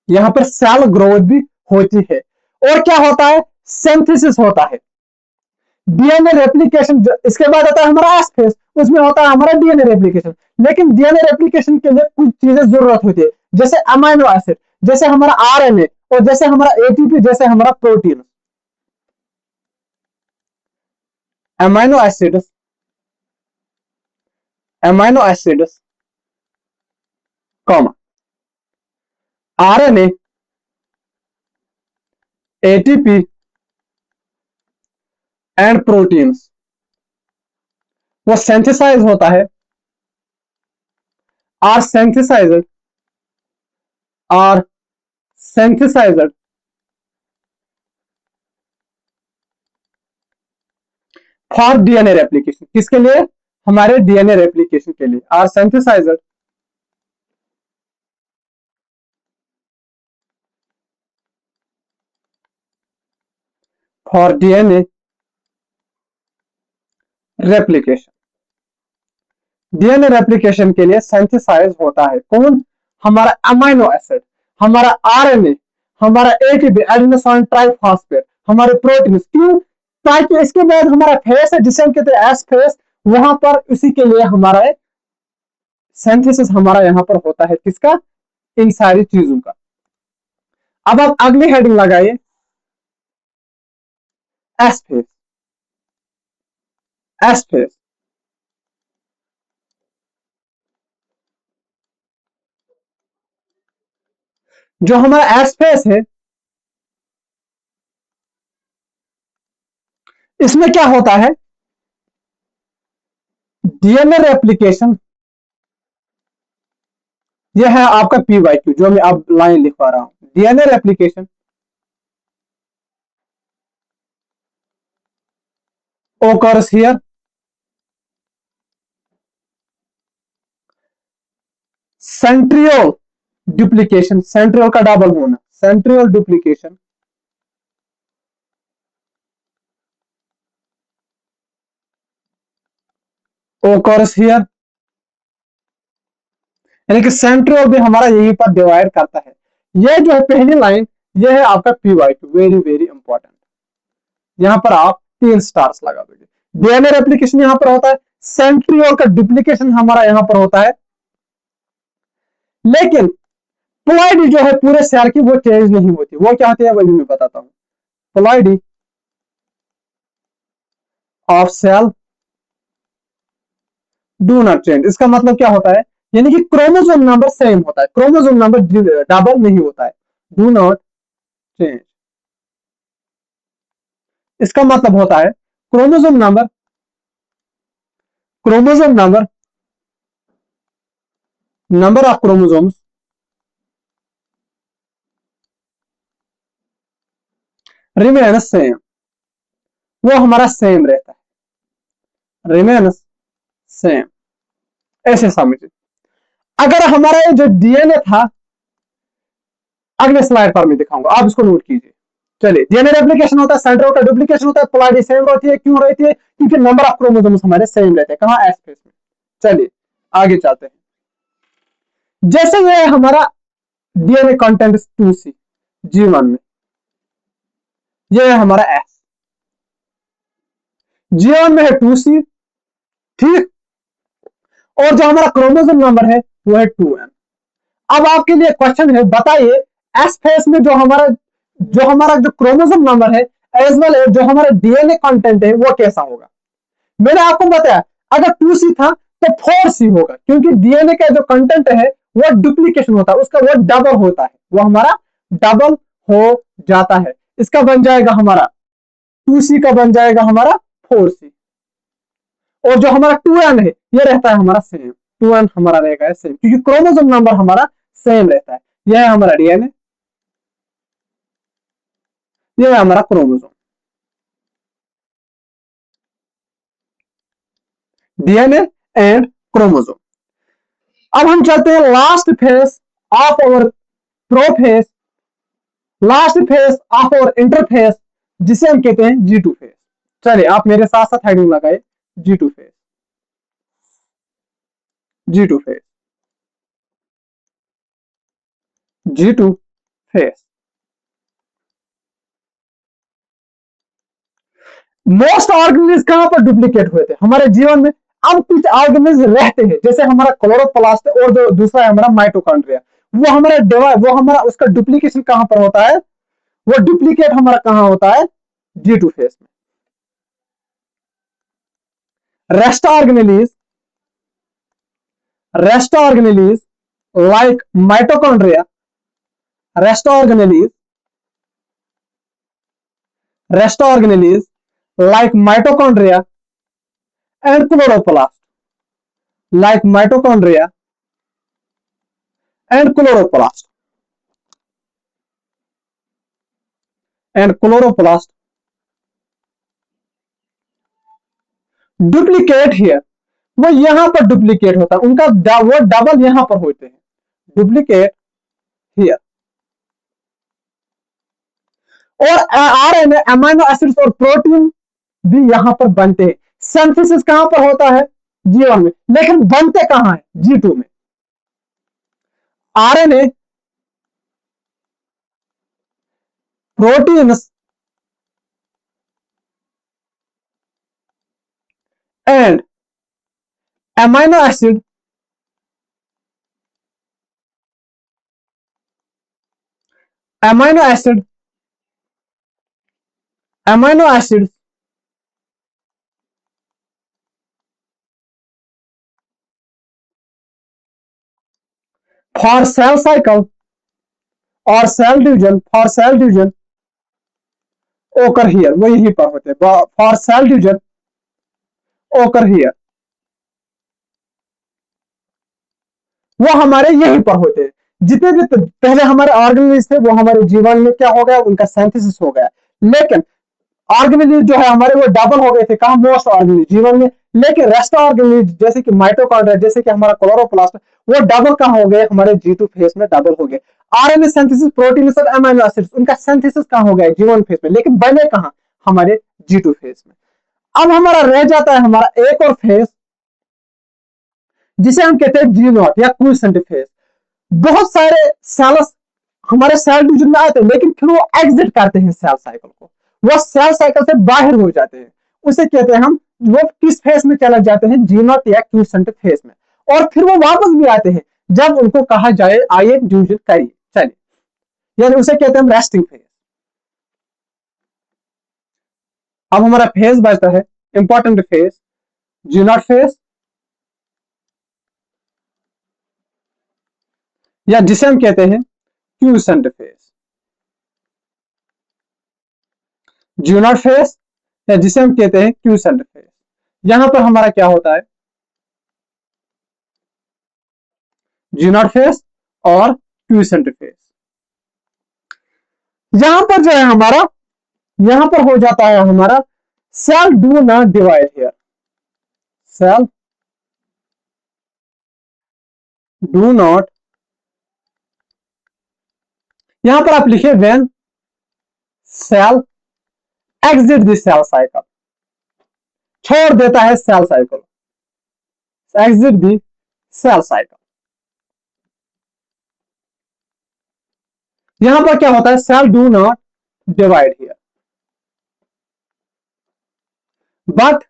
यहां पर सेल ग्रोथ भी होती है। और क्या होता है, सिंथेसिस होता है, डीएनए रेप्लिकेशन। इसके बाद आता है हमारा एस फेज, उसमें होता है हमारा डीएनए रेप्लिकेशन। लेकिन डीएनए रेप्लिकेशन के लिए कुछ चीजें जरूरत होती है, जैसे अमाइनो एसिड, जैसे हमारा आरएनए, और जैसे हमारा एटीपी, जैसे हमारा protein. Amino acids amino acids comma RNA, ATP and proteins, वो सिंथेसाइज होता है, are synthesized are synthesized for DNA replication. किसके लिए, हमारे डीएनए रेप्लिकेशन के लिए, are synthesized for DNA replication. DNA replication के लिए सिंथेसाइज होता है कौन, हमारा अमाइनो एसिड, हमारा आरएनए, हमारा एटीपी एडेनोसिन ट्राइफॉस्फेट, हमारे प्रोटीन। क्यों, ताकि इसके बाद हमारा फेस है जिसे हम कहते हैं एस फेस, वहां पर उसी के लिए हमारा सिंथेसिस हमारा यहां पर होता है, किसका, इन सारी चीजों का। अब आप अगली हेडिंग लगाइए एस फेस। एस फेस, जो हमारा एस फेस है इसमें क्या होता है, डीएनए रेप्लिकेशन, यह है आपका पीवाईक्यू जो मैं अब लाइन लिखवा रहा हूं। DNA replication occurs here, centriole duplication, centriole का डबल होना, सेंट्रियोल डुप्लीकेशन occurs here, यानी कि सेंट्रियोल भी हमारा यहीं पर डिवाइड करता है। यह जो है पहली लाइन, यह है आपका पीवाईक्यू, वेरी वेरी इंपॉर्टेंट। यहां पर आप 3 स्टार्स लगा दोगे। डीएनए रेप्लिकेशन यहां पर होता है, सेंट्रियोल का डुप्लीकेशन हमारा यहां पर होता है, लेकिन प्लॉइडी जो है पूरे सेल की वो चेंज नहीं होती। वो क्या होती है वो भी मैं बताता हूं। Ploidy of cell do not change, इसका मतलब क्या होता है, यानी कि क्रोमोसोम नंबर सेम होता है, क्रोमोसोम नंबर डबल नहीं होता है। डू नॉट चेंज, इसका मतलब होता है chromosome number, chromosome number, number of chromosomes remain same, वो हमारा सेम रहता है, रिमेन सेम, ऐसे समझिए। अगर हमारा ये जो डीएनए था, अगले स्लाइड पर मैं दिखाऊंगा, आप इसको नोट कीजिए। चलिए, डीएनए रेप्लिकेशन होता है, सेंट्रोल का डुप्लीकेशन होता है, प्लॉइडी सेम रहती है। क्यों रहती है? क्योंकि नंबर ऑफ क्रोमोसोम्स हमारे सेम रहते हैं। कहां? एस फेस में। चलिए आगे चलते हैं। जैसे ये हमारा डीएनए कंटेंट 2C G1 में, ये है हमारा एस, G1 में है 2C, ठीक। और जो हमारा क्रोमोसोम नंबर है वो है 2N। अब आपके लिए क्वेश्चन है, बताइए एस फेस में जो क्रोमोसोम नंबर है एज वेल एज जो हमारा डीएनए कंटेंट है वो कैसा होगा। मैंने आपको बताया अगर 2C था तो 4C होगा, क्योंकि डीएनए का जो कंटेंट है वो डुप्लीकेशन होता है, उसका वो डबल होता है, वो हमारा डबल हो जाता है। इसका बन जाएगा हमारा 2C का बन जाएगा हमारा 4C, और जो हमारा 2N है ये रहता है हमारा सेम, 2N हमारा रहेगा सेम, क्योंकि क्रोमोसोम नंबर हमारा सेम रहता है। यह है हमारा डीएनए, यह है हमारा क्रोमोसोम। DNA and chromosome. अब हम चलते हैं last phase of our prophase, last phase of our interphase, जिसे हम कहते हैं G2 फेज। चलिए आप मेरे साथ साथ हेडिंग लगाए, G2 phase, G2 phase, G2 phase. Most organism कहां पर डुप्लीकेट हुए थे हमारे जीवन में? अब कुछ ऑर्गेनिज रहते हैं, जैसे हमारा क्लोरोप्लास्ट और जो दूसरा है हमारा माइटोकॉन्ड्रिया, वो हमारा उसका डुप्लीकेशन कहां पर होता है? वो डुप्लीकेट हमारा कहां होता है? G2 फेज में। Rest organelles like mitochondria, rest organelles, rest organelles like mitochondria and chloroplast, like mitochondria and chloroplast, and chloroplast duplicate here, वो यहां पर डुप्लीकेट होता है, उनका वो डबल यहां पर होते हैं, डुप्लीकेट हियर। और आरएनए, अमीनो एसिड्स और प्रोटीन भी यहां पर बनते हैं। सिंथेसिस कहां पर होता है? G1 में, लेकिन बनते कहां है? G2 में। RNA, proteins and amino acid amino acid amino acids for cell cycle और cell division occur here, वो यहीं पर होते हैं। for cell division occur here, वो हमारे यहीं पर होते हैं। जितने भी पहले हमारे ऑर्गेनिज थे वो हमारे जीवन में क्या हो गया, उनका सिंथेसिस हो गया। लेकिन ऑर्गेनिज जो है हमारे वो डबल हो गए थे, कहा, मोस्ट ऑर्गेनिज जीवन में। लेकिन रेस्ट ऑर्गेनिज जैसे कि माइटोकॉन्ड्रिया, जैसे कि हमारा क्लोरोप्लास्ट, वो डबल कहाँ हो गए, हमारे G2 फेज में डबल हो गए। आरएनए सिंथेसिस, प्रोटीन और अमीनो एसिड्स, उनका सिंथेसिस कहाँ हो गया, जीवन फेज में, लेकिन बने कहाँ, हमारे G2 फेज में। अब हमारा रह जाता है हमारा एक और फेज, जिसे हम कहते हैं G0 या क्विसेंट फेज। बहुत सारे सेल्स हमारे सेल डिवीजन में आते हैं, लेकिन फिर वो एग्जिट करते हैं सेल साइकिल को, वो सेल साइकिल से बाहर हो जाते हैं। उसे कहते हैं हम, वो किस फेज में चले जाते हैं, G0 या क्विसेंट फेज में। और फिर वो वापस भी आते हैं जब उनको कहा जाए आइए डिवीजन करिए, चलिए, यानी उसे कहते हैं हम रेस्टिंग फेज। अब हमारा फेज बचता है इंपॉर्टेंट फेज, G0 फेज, या जिसे हम कहते हैं क्विसेंट फेज। G0 फेज या जिसे हम कहते हैं क्विसेंट फेज। यहां पर हमारा क्या होता है, G0 फेज और क्विसेंट फेज। यहां पर जो है हमारा, यहां पर हो जाता है हमारा cell do not divide here, cell do not, यहां पर आप लिखिए when cell exit the cell cycle, छोड़ देता है cell cycle, exit the cell cycle. यहां पर क्या होता है, cell do not divide here but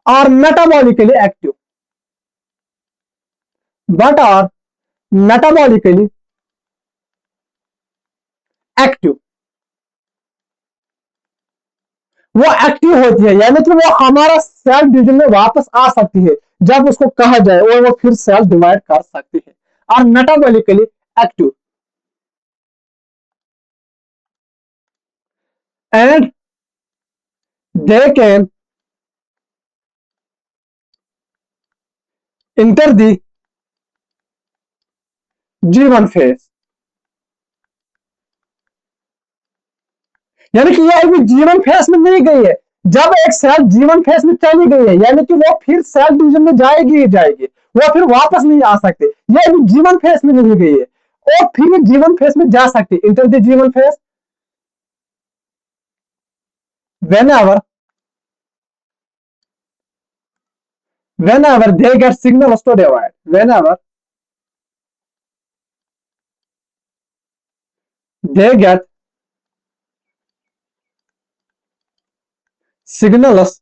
are metabolically active, but are metabolically active, वो एक्टिव होती है, यानी कि वो हमारा सेल डिवीजन में वापस आ सकती है जब उसको कहा जाए, और वो फिर सेल डिवाइड कर सकती है, और metabolically active, and they can enter the G1 phase. यानी कि ये अभी G1 फेज में नहीं गई है, जब एक सेल G1 फेज में चली गई है, यानी कि वो फिर सेल डिवीजन में जाएगी ही जाएगी, वो फिर वापस नहीं आ सकते। ये अभी G1 फेज में नहीं गई है, और फिर G1 फेज में जा सकती है, enter the G1 phase whenever whenever they get signals to divide, whenever they get signals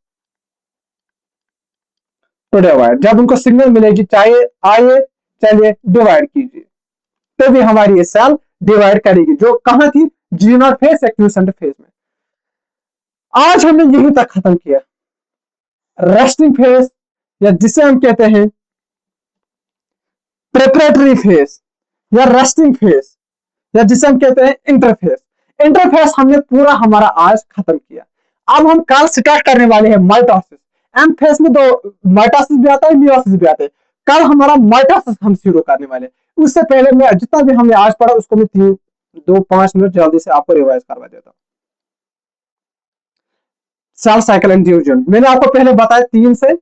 to divide, जब उनको सिग्नल मिलेगी चाहिए आइए चलिए डिवाइड कीजिए, तभी हमारी ये सेल डिवाइड करेगी, जो कहां थी, G0 फेज या क्विसेंट फेज में। आज हमने यहीं तक खत्म किया, रेस्टिंग फेज या जिसे हम कहते हैं प्रिपरेटरी फेज या रेस्टिंग फेज, या जिसे हम कहते हैं इंटरफेस। इंटरफेस हमने पूरा हमारा आज खत्म किया। अब हम कल स्टार्ट करने वाले हैं माइटोसिस। एम फेस में दो माइटोसिस भी आता है, मियोसिस भी आता है। कल हमारा माइटोसिस हम शुरू करने वाले। उससे पहले मैं जितना भी हमने आज पढ़ा उसको मैं 2-5 मिनट जल्दी से आपको रिवाइज करवा देता हूँ। सेल साइकिल एंड डिवीजन मैंने आपको पहले बताया 3 से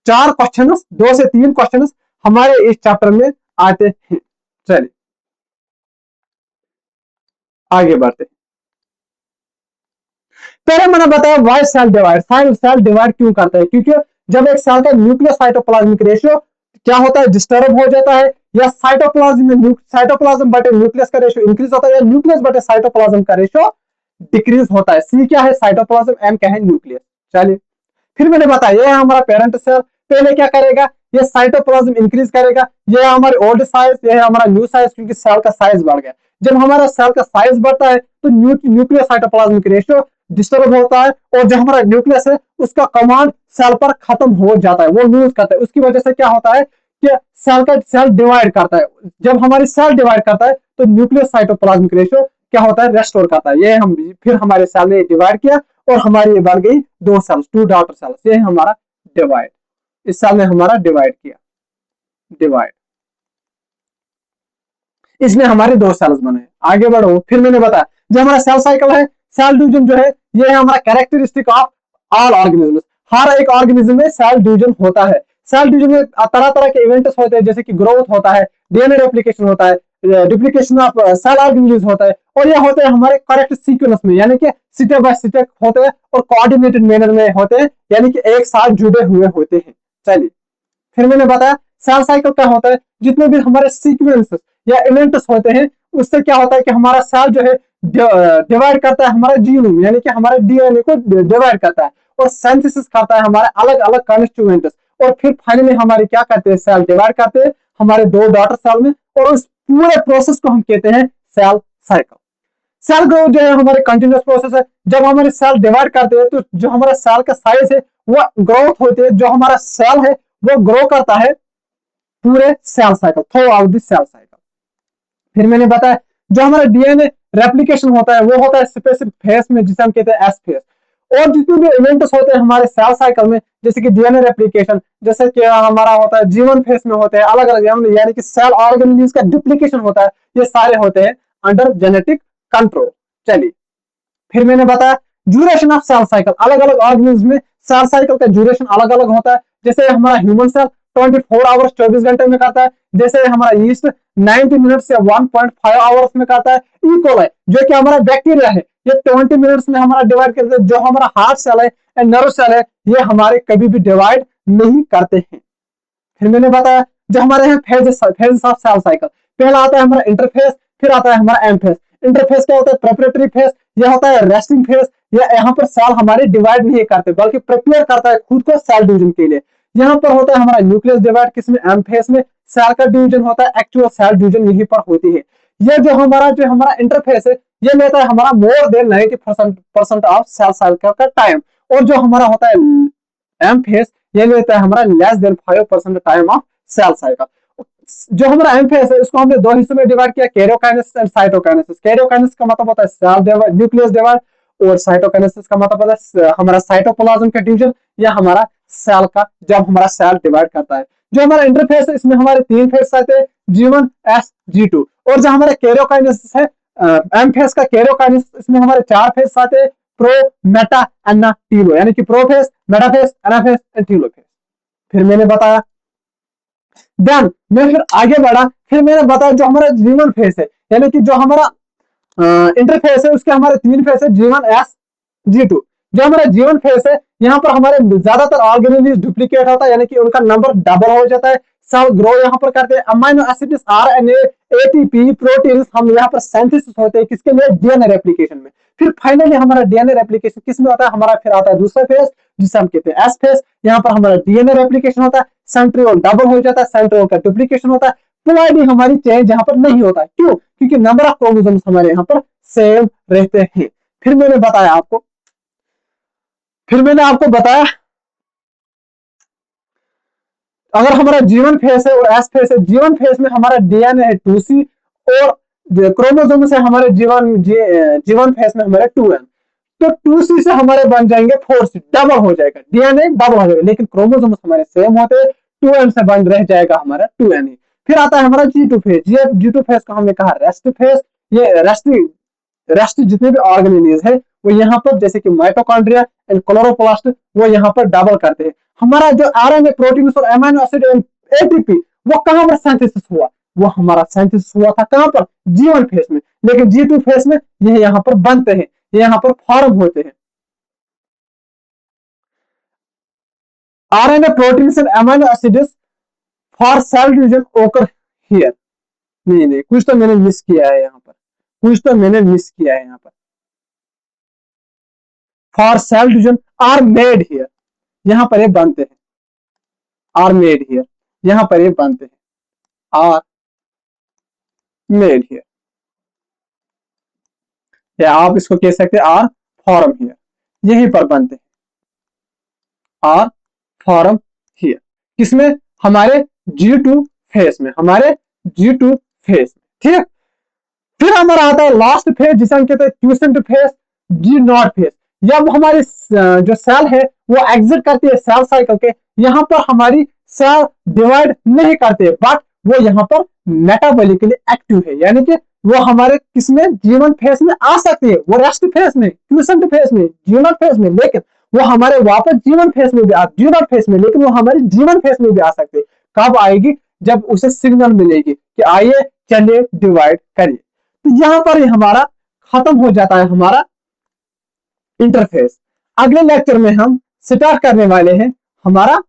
4 क्वेश्चन, 2 से 3 क्वेश्चन हमारे इस चैप्टर में आते हैं। चलिए आगे बढ़ते हैं। पहले मैंने बताया why cell divide, cell divide क्यों करता है, क्योंकि जब एक सेल का न्यूक्लियस साइटोप्लाज्मिक रेशियो क्या होता है, डिस्टर्ब हो जाता है, या साइटोप्लाज्म बटे न्यूक्लियस का रेशियो इंक्रीज होता है, या न्यूक्लियस बटे साइटोप्लाज्म का रेशियो डिक्रीज होता है। सी क्या है, साइटोप्लाज्म, एम क्या है, न्यूक्लियस। चलिए फिर मैंने बताया ये हमारा पेरेंट सेल पहले क्या करेगा, ये साइटोप्लाज्म इंक्रीज करेगा, ये हमारे ओल्ड साइज, ये है हमारा न्यू साइज, क्योंकि सेल का साइज बढ़ गया। जब हमारा सेल का साइज बढ़ता है तो न्यूक्लियस साइटोप्लाज्मिक रेशियो डिस्टर्ब होता है, और जो हमारा न्यूक्लियस है उसका कमांड सेल पर खत्म हो जाता है, वो लूज करता है। उसकी वजह से क्या होता है कि सेल डिवाइड करता है। जब हमारी सेल डिवाइड करता है तो न्यूक्लियस साइटोप्लाज्मिक रेशियो क्या होता है, रेस्टोर करता है। ये हम फिर हमारे सेल ने डिवाइड किया और हमारी बन गई 2 सेल्स, 2 डॉटर सेल्स, ये है हमारा डिवाइड। इस सेल ने हमारा डिवाइड किया, डिवाइड, इसमें हमारे 2 सेल्स बने। आगे बढ़ो, फिर मैंने बताया जो हमारा सेल साइकिल है, सेल डिवीजन जो है ये है हमारा कैरेक्टरिस्टिक ऑफ ऑल ऑर्गेनिज्म। हर एक ऑर्गेनिज्म में सेल डिवीजन होता है। सेल डिवीजन में तरह तरह के इवेंट्स होते हैं, जैसे कि ग्रोथ होता है, डीएनए रेप्लिकेशन होता है, डुप्लीकेशन ऑफ सेल ऑर्गेनिल्स होता है, और ये होते हैं हमारे करेक्ट सीक्वेंस में, यानी कि स्टेप बाय स्टेप होते हैं और कोऑर्डिनेटेड मैनर में होते हैं, यानी कि एक साथ जुड़े हुए होते हैं। चलिए, फिर मैंने बताया सेल साइकिल क्या होता है, जितने भी हमारे सीक्वेंस या इवेंट्स होते हैं उससे क्या होता है कि हमारा सेल जो है डिवाइड करता है हमारा जीनोम, यानी कि हमारे डीएनए को डिवाइड करता है और सिंथेसिस करता है हमारे अलग अलग कॉन्स्टिट्यूएंट्स, और फिर फाइनली हमारे क्या करते हैं, सेल डिवाइड करते हैं हमारे 2 डॉटर सेल में, और उस पूरे प्रोसेस को हम कहते हैं सेल साइकिल। सेल ग्रोथ जो है हमारे कंटिन्यूस प्रोसेस है। जब हमारे सेल डिवाइड करते हैं तो जो हमारा सेल का साइज है वो ग्रोथ होती है, जो हमारा सेल है वो ग्रो करता है पूरे cell cycle, throughout the cell cycle. फिर मैंने बताया जो हमारा डीएनए रेप्लिकेशन होता है वो होता है स्पेसिफिक फेस में, जिसे हम कहते हैं एस फेस। और जितने भी इवेंट्स होते हैं हमारे सेल साइकिल में, जैसे कि डीएनए रेप्लिकेशन, जैसे कि हमारा होता है जीवन फेस में होते हैं अलग अलग, यानी कि सेल ऑर्गेनिल्स का डुप्लीकेशन होता है, ये सारे होते हैं अंडर जेनेटिक कंट्रोल। चलिए, फिर मैंने बताया ड्यूरेशन ऑफ सेल साइकिल, अलग अलग ऑर्गेनिज्म में सेल साइकिल का ड्यूरेशन अलग अलग होता है। जैसे हमारा ह्यूमन सेल 24 आवर्स 24 घंटे में करता है, जैसे हमारा यीस्ट 90 मिनट्स या 1.5 आवर्स में करता है। इकोलाई जो कि हमारा बैक्टीरिया है ये 20 मिनट्स में हमारा डिवाइड करते हैं। जो हमारा हार्ट सेल है एंड नर्व सेल है ये हमारे कभी भी डिवाइड नहीं करते हैं। फिर मैंने बताया जो हमारे यहाँ फेजेस ऑफ सेल साइकिल, पहला आता है हमारा इंटरफेस, फिर आता है हमारा एम फेज। इंटरफेस क्या होता है, प्रेपरेटरी फेज, यह होता है रेस्टिंग फेज, या यहाँ पर सेल हमारे डिवाइड नहीं करते बल्कि प्रिपेयर करता है खुद को सेल डिवीजन के लिए। यहाँ पर होता है हमारा न्यूक्लियस डिवाइड, किसमें, एम फेज में सेल का डिवीजन होता है, एक्चुअल सेल डिवीजन यहीं पर होती है। ये जो हमारा इंटरफेस है ये लेता है हमारा more than 90% of cell cycle का टाइम, और जो हमारा होता है एम फेज ये लेता है हमारा less than 5% time of cell cycle. जो हमारा एम फेज है उसको हमने 2 हिस्सों में डिवाइड किया, कैरियोकाइनेसिस एंड साइटोकाइनेसिस। कैरियोकाइनेसिस का मतलब होता है सेल डिवाइड, न्यूक्लियस डिवाइड, और साइटोकाइनेसिस का मतलब होता है हमारा साइटोप्लाज्म का डिवीजन, या हमारा सेल का जब हमारा सेल डिवाइड करता है। जो हमारा इंटरफेस है इसमें हमारे 3 फेज आते हैं, G1 S G2, और जो हमारा कैरियोकाइनेसिस है एम फेज का कैरियोकाइनेसिस, इसमें हमारे 4 फेज आते हैं, प्रो मेटा एना टीलो, यानी कि prophase, metaphase, anaphase and telophase. फिर मैंने बताया देन मैं फिर आगे बढ़ा, फिर मैंने बताया जो हमारा जीवन फेस है, यानी कि जो हमारा इंटरफेस है उसके हमारे 3 फेस है, G1 S G2। जो हमारा जीवन फेस है यहाँ पर हमारे ज्यादातर ऑर्गेनिल्स डुप्लीकेट होता है, यानी कि उनका नंबर डबल हो जाता है, सेल ग्रो यहाँ पर करते हैं, amino acids RNA ATP proteins हम यहाँ पर सिंथेसिस होते हैं, किसके लिए, डीएनए रेप्लिकेशन में। फिर फाइनली हमारा डीएनए रेप्लिकेशन किस में होता है, हमारा फिर आता है दूसरा फेज जिसे हम कहते हैं एस फेज। यहाँ पर हमारा डीएनए रेप्लिकेशन होता है, सेंट्रियोल डबल हो जाता है, सेंट्रियोल का डुप्लीकेशन होता है, प्लॉइडी हमारी चेंज यहाँ पर नहीं होता है। क्यों, क्योंकि नंबर ऑफ क्रोमोसोम्स हमारे यहाँ पर सेम रहते हैं। फिर मैंने बताया आपको अगर हमारा जीवन फेस है और एस फेस है, जीवन फेस में हमारा डीएनए है 2C, और क्रोमोसोम से हमारे जीवन फेस में हमारे 2N, तो 2C से हमारे बन जाएंगे 4C, डबल हो जाएगा, डीएनए डबल हो जाएगा, लेकिन क्रोमोसोम हमारे सेम होते हैं, 2N से बन रह जाएगा हमारा 2N ही। फिर आता है हमारा G2 फेज। G2 फेज का हमने कहा रेस्ट फेज, ये रेस्ट जितने भी ऑर्गेनिल्स है वो यहाँ पर जैसे कि माइटोकॉन्ड्रिया एंड क्लोरोप्लास्ट वो यहाँ पर डबल करते हैं। हमारा जो आरएनए प्रोटीन और अमीनो एसिड एटीपी वो कहां पर सिंथेसिस हुआ, वो हमारा सिंथेसिस हुआ था कहां पर, G1 फेज में, लेकिन G2 फेज में ये यहाँ पर बनते हैं, ये यहाँ पर फॉर्म होते हैं। RNA protein and amino acids for cell division occur here. नहीं, कुछ तो मैंने मिस किया है यहाँ पर, for cell division are made here, यहाँ पर ये बनते हैं, आर मेड हियर, यहाँ पर ये बनते हैं, आर मेड हियर, या आप इसको कह सकते हैं आर फॉर्म हियर, यहीं पर बनते हैं, आर फॉर्म हियर, किसमें, हमारे G2 फेज में, ठीक है। फिर हमारा आता है लास्ट फेज जिसे हम कहते हैं क्यूसेंट फेज, G0 फेज। जब हमारी जो सेल है वो एग्जिट करती है सेल साइकिल के, यहाँ पर हमारी सेल डिवाइड नहीं करते, बट वो यहाँ पर मेटाबॉलिकली एक्टिव है, यानी कि वो हमारे किसमें जीवन फेज में आ सकती है, वो रेस्ट फेज में, क्यूसेंट फेज में, जीवन फेज में, लेकिन वो हमारे वापस जीवन फेज में भी जीवन फेज में, लेकिन वो हमारे जीवन फेज में भी आ सकते हैं। कब आएगी? जब उसे सिग्नल मिलेगी कि आइए चलिए डिवाइड करिए। तो यहां पर ही हमारा खत्म हो जाता है हमारा इंटरफेस। अगले लेक्चर में हम स्टार्ट करने वाले हैं हमारा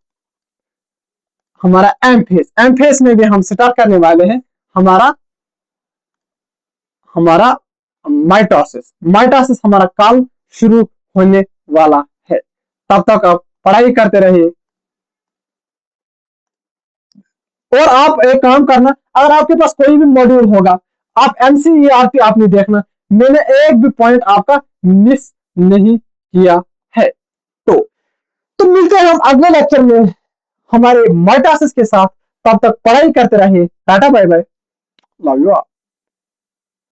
एम फेज। एम फेज में भी हम स्टार्ट करने वाले हैं हमारा माइटोसिस। माइटोसिस हमारा काम शुरू होने वाला है। तब तक आप पढ़ाई करते रहिए। और आप एक काम करना, अगर आपके पास कोई भी मॉड्यूल होगा, आप एनसीईआरटी आपने देखना, मैंने एक भी पॉइंट आपका मिस नहीं किया है। तो मिलते हैं हम अगले लेक्चर में हमारे माइटोसिस के साथ। तब तक पढ़ाई करते रहिए। Tata bye bye, love you all.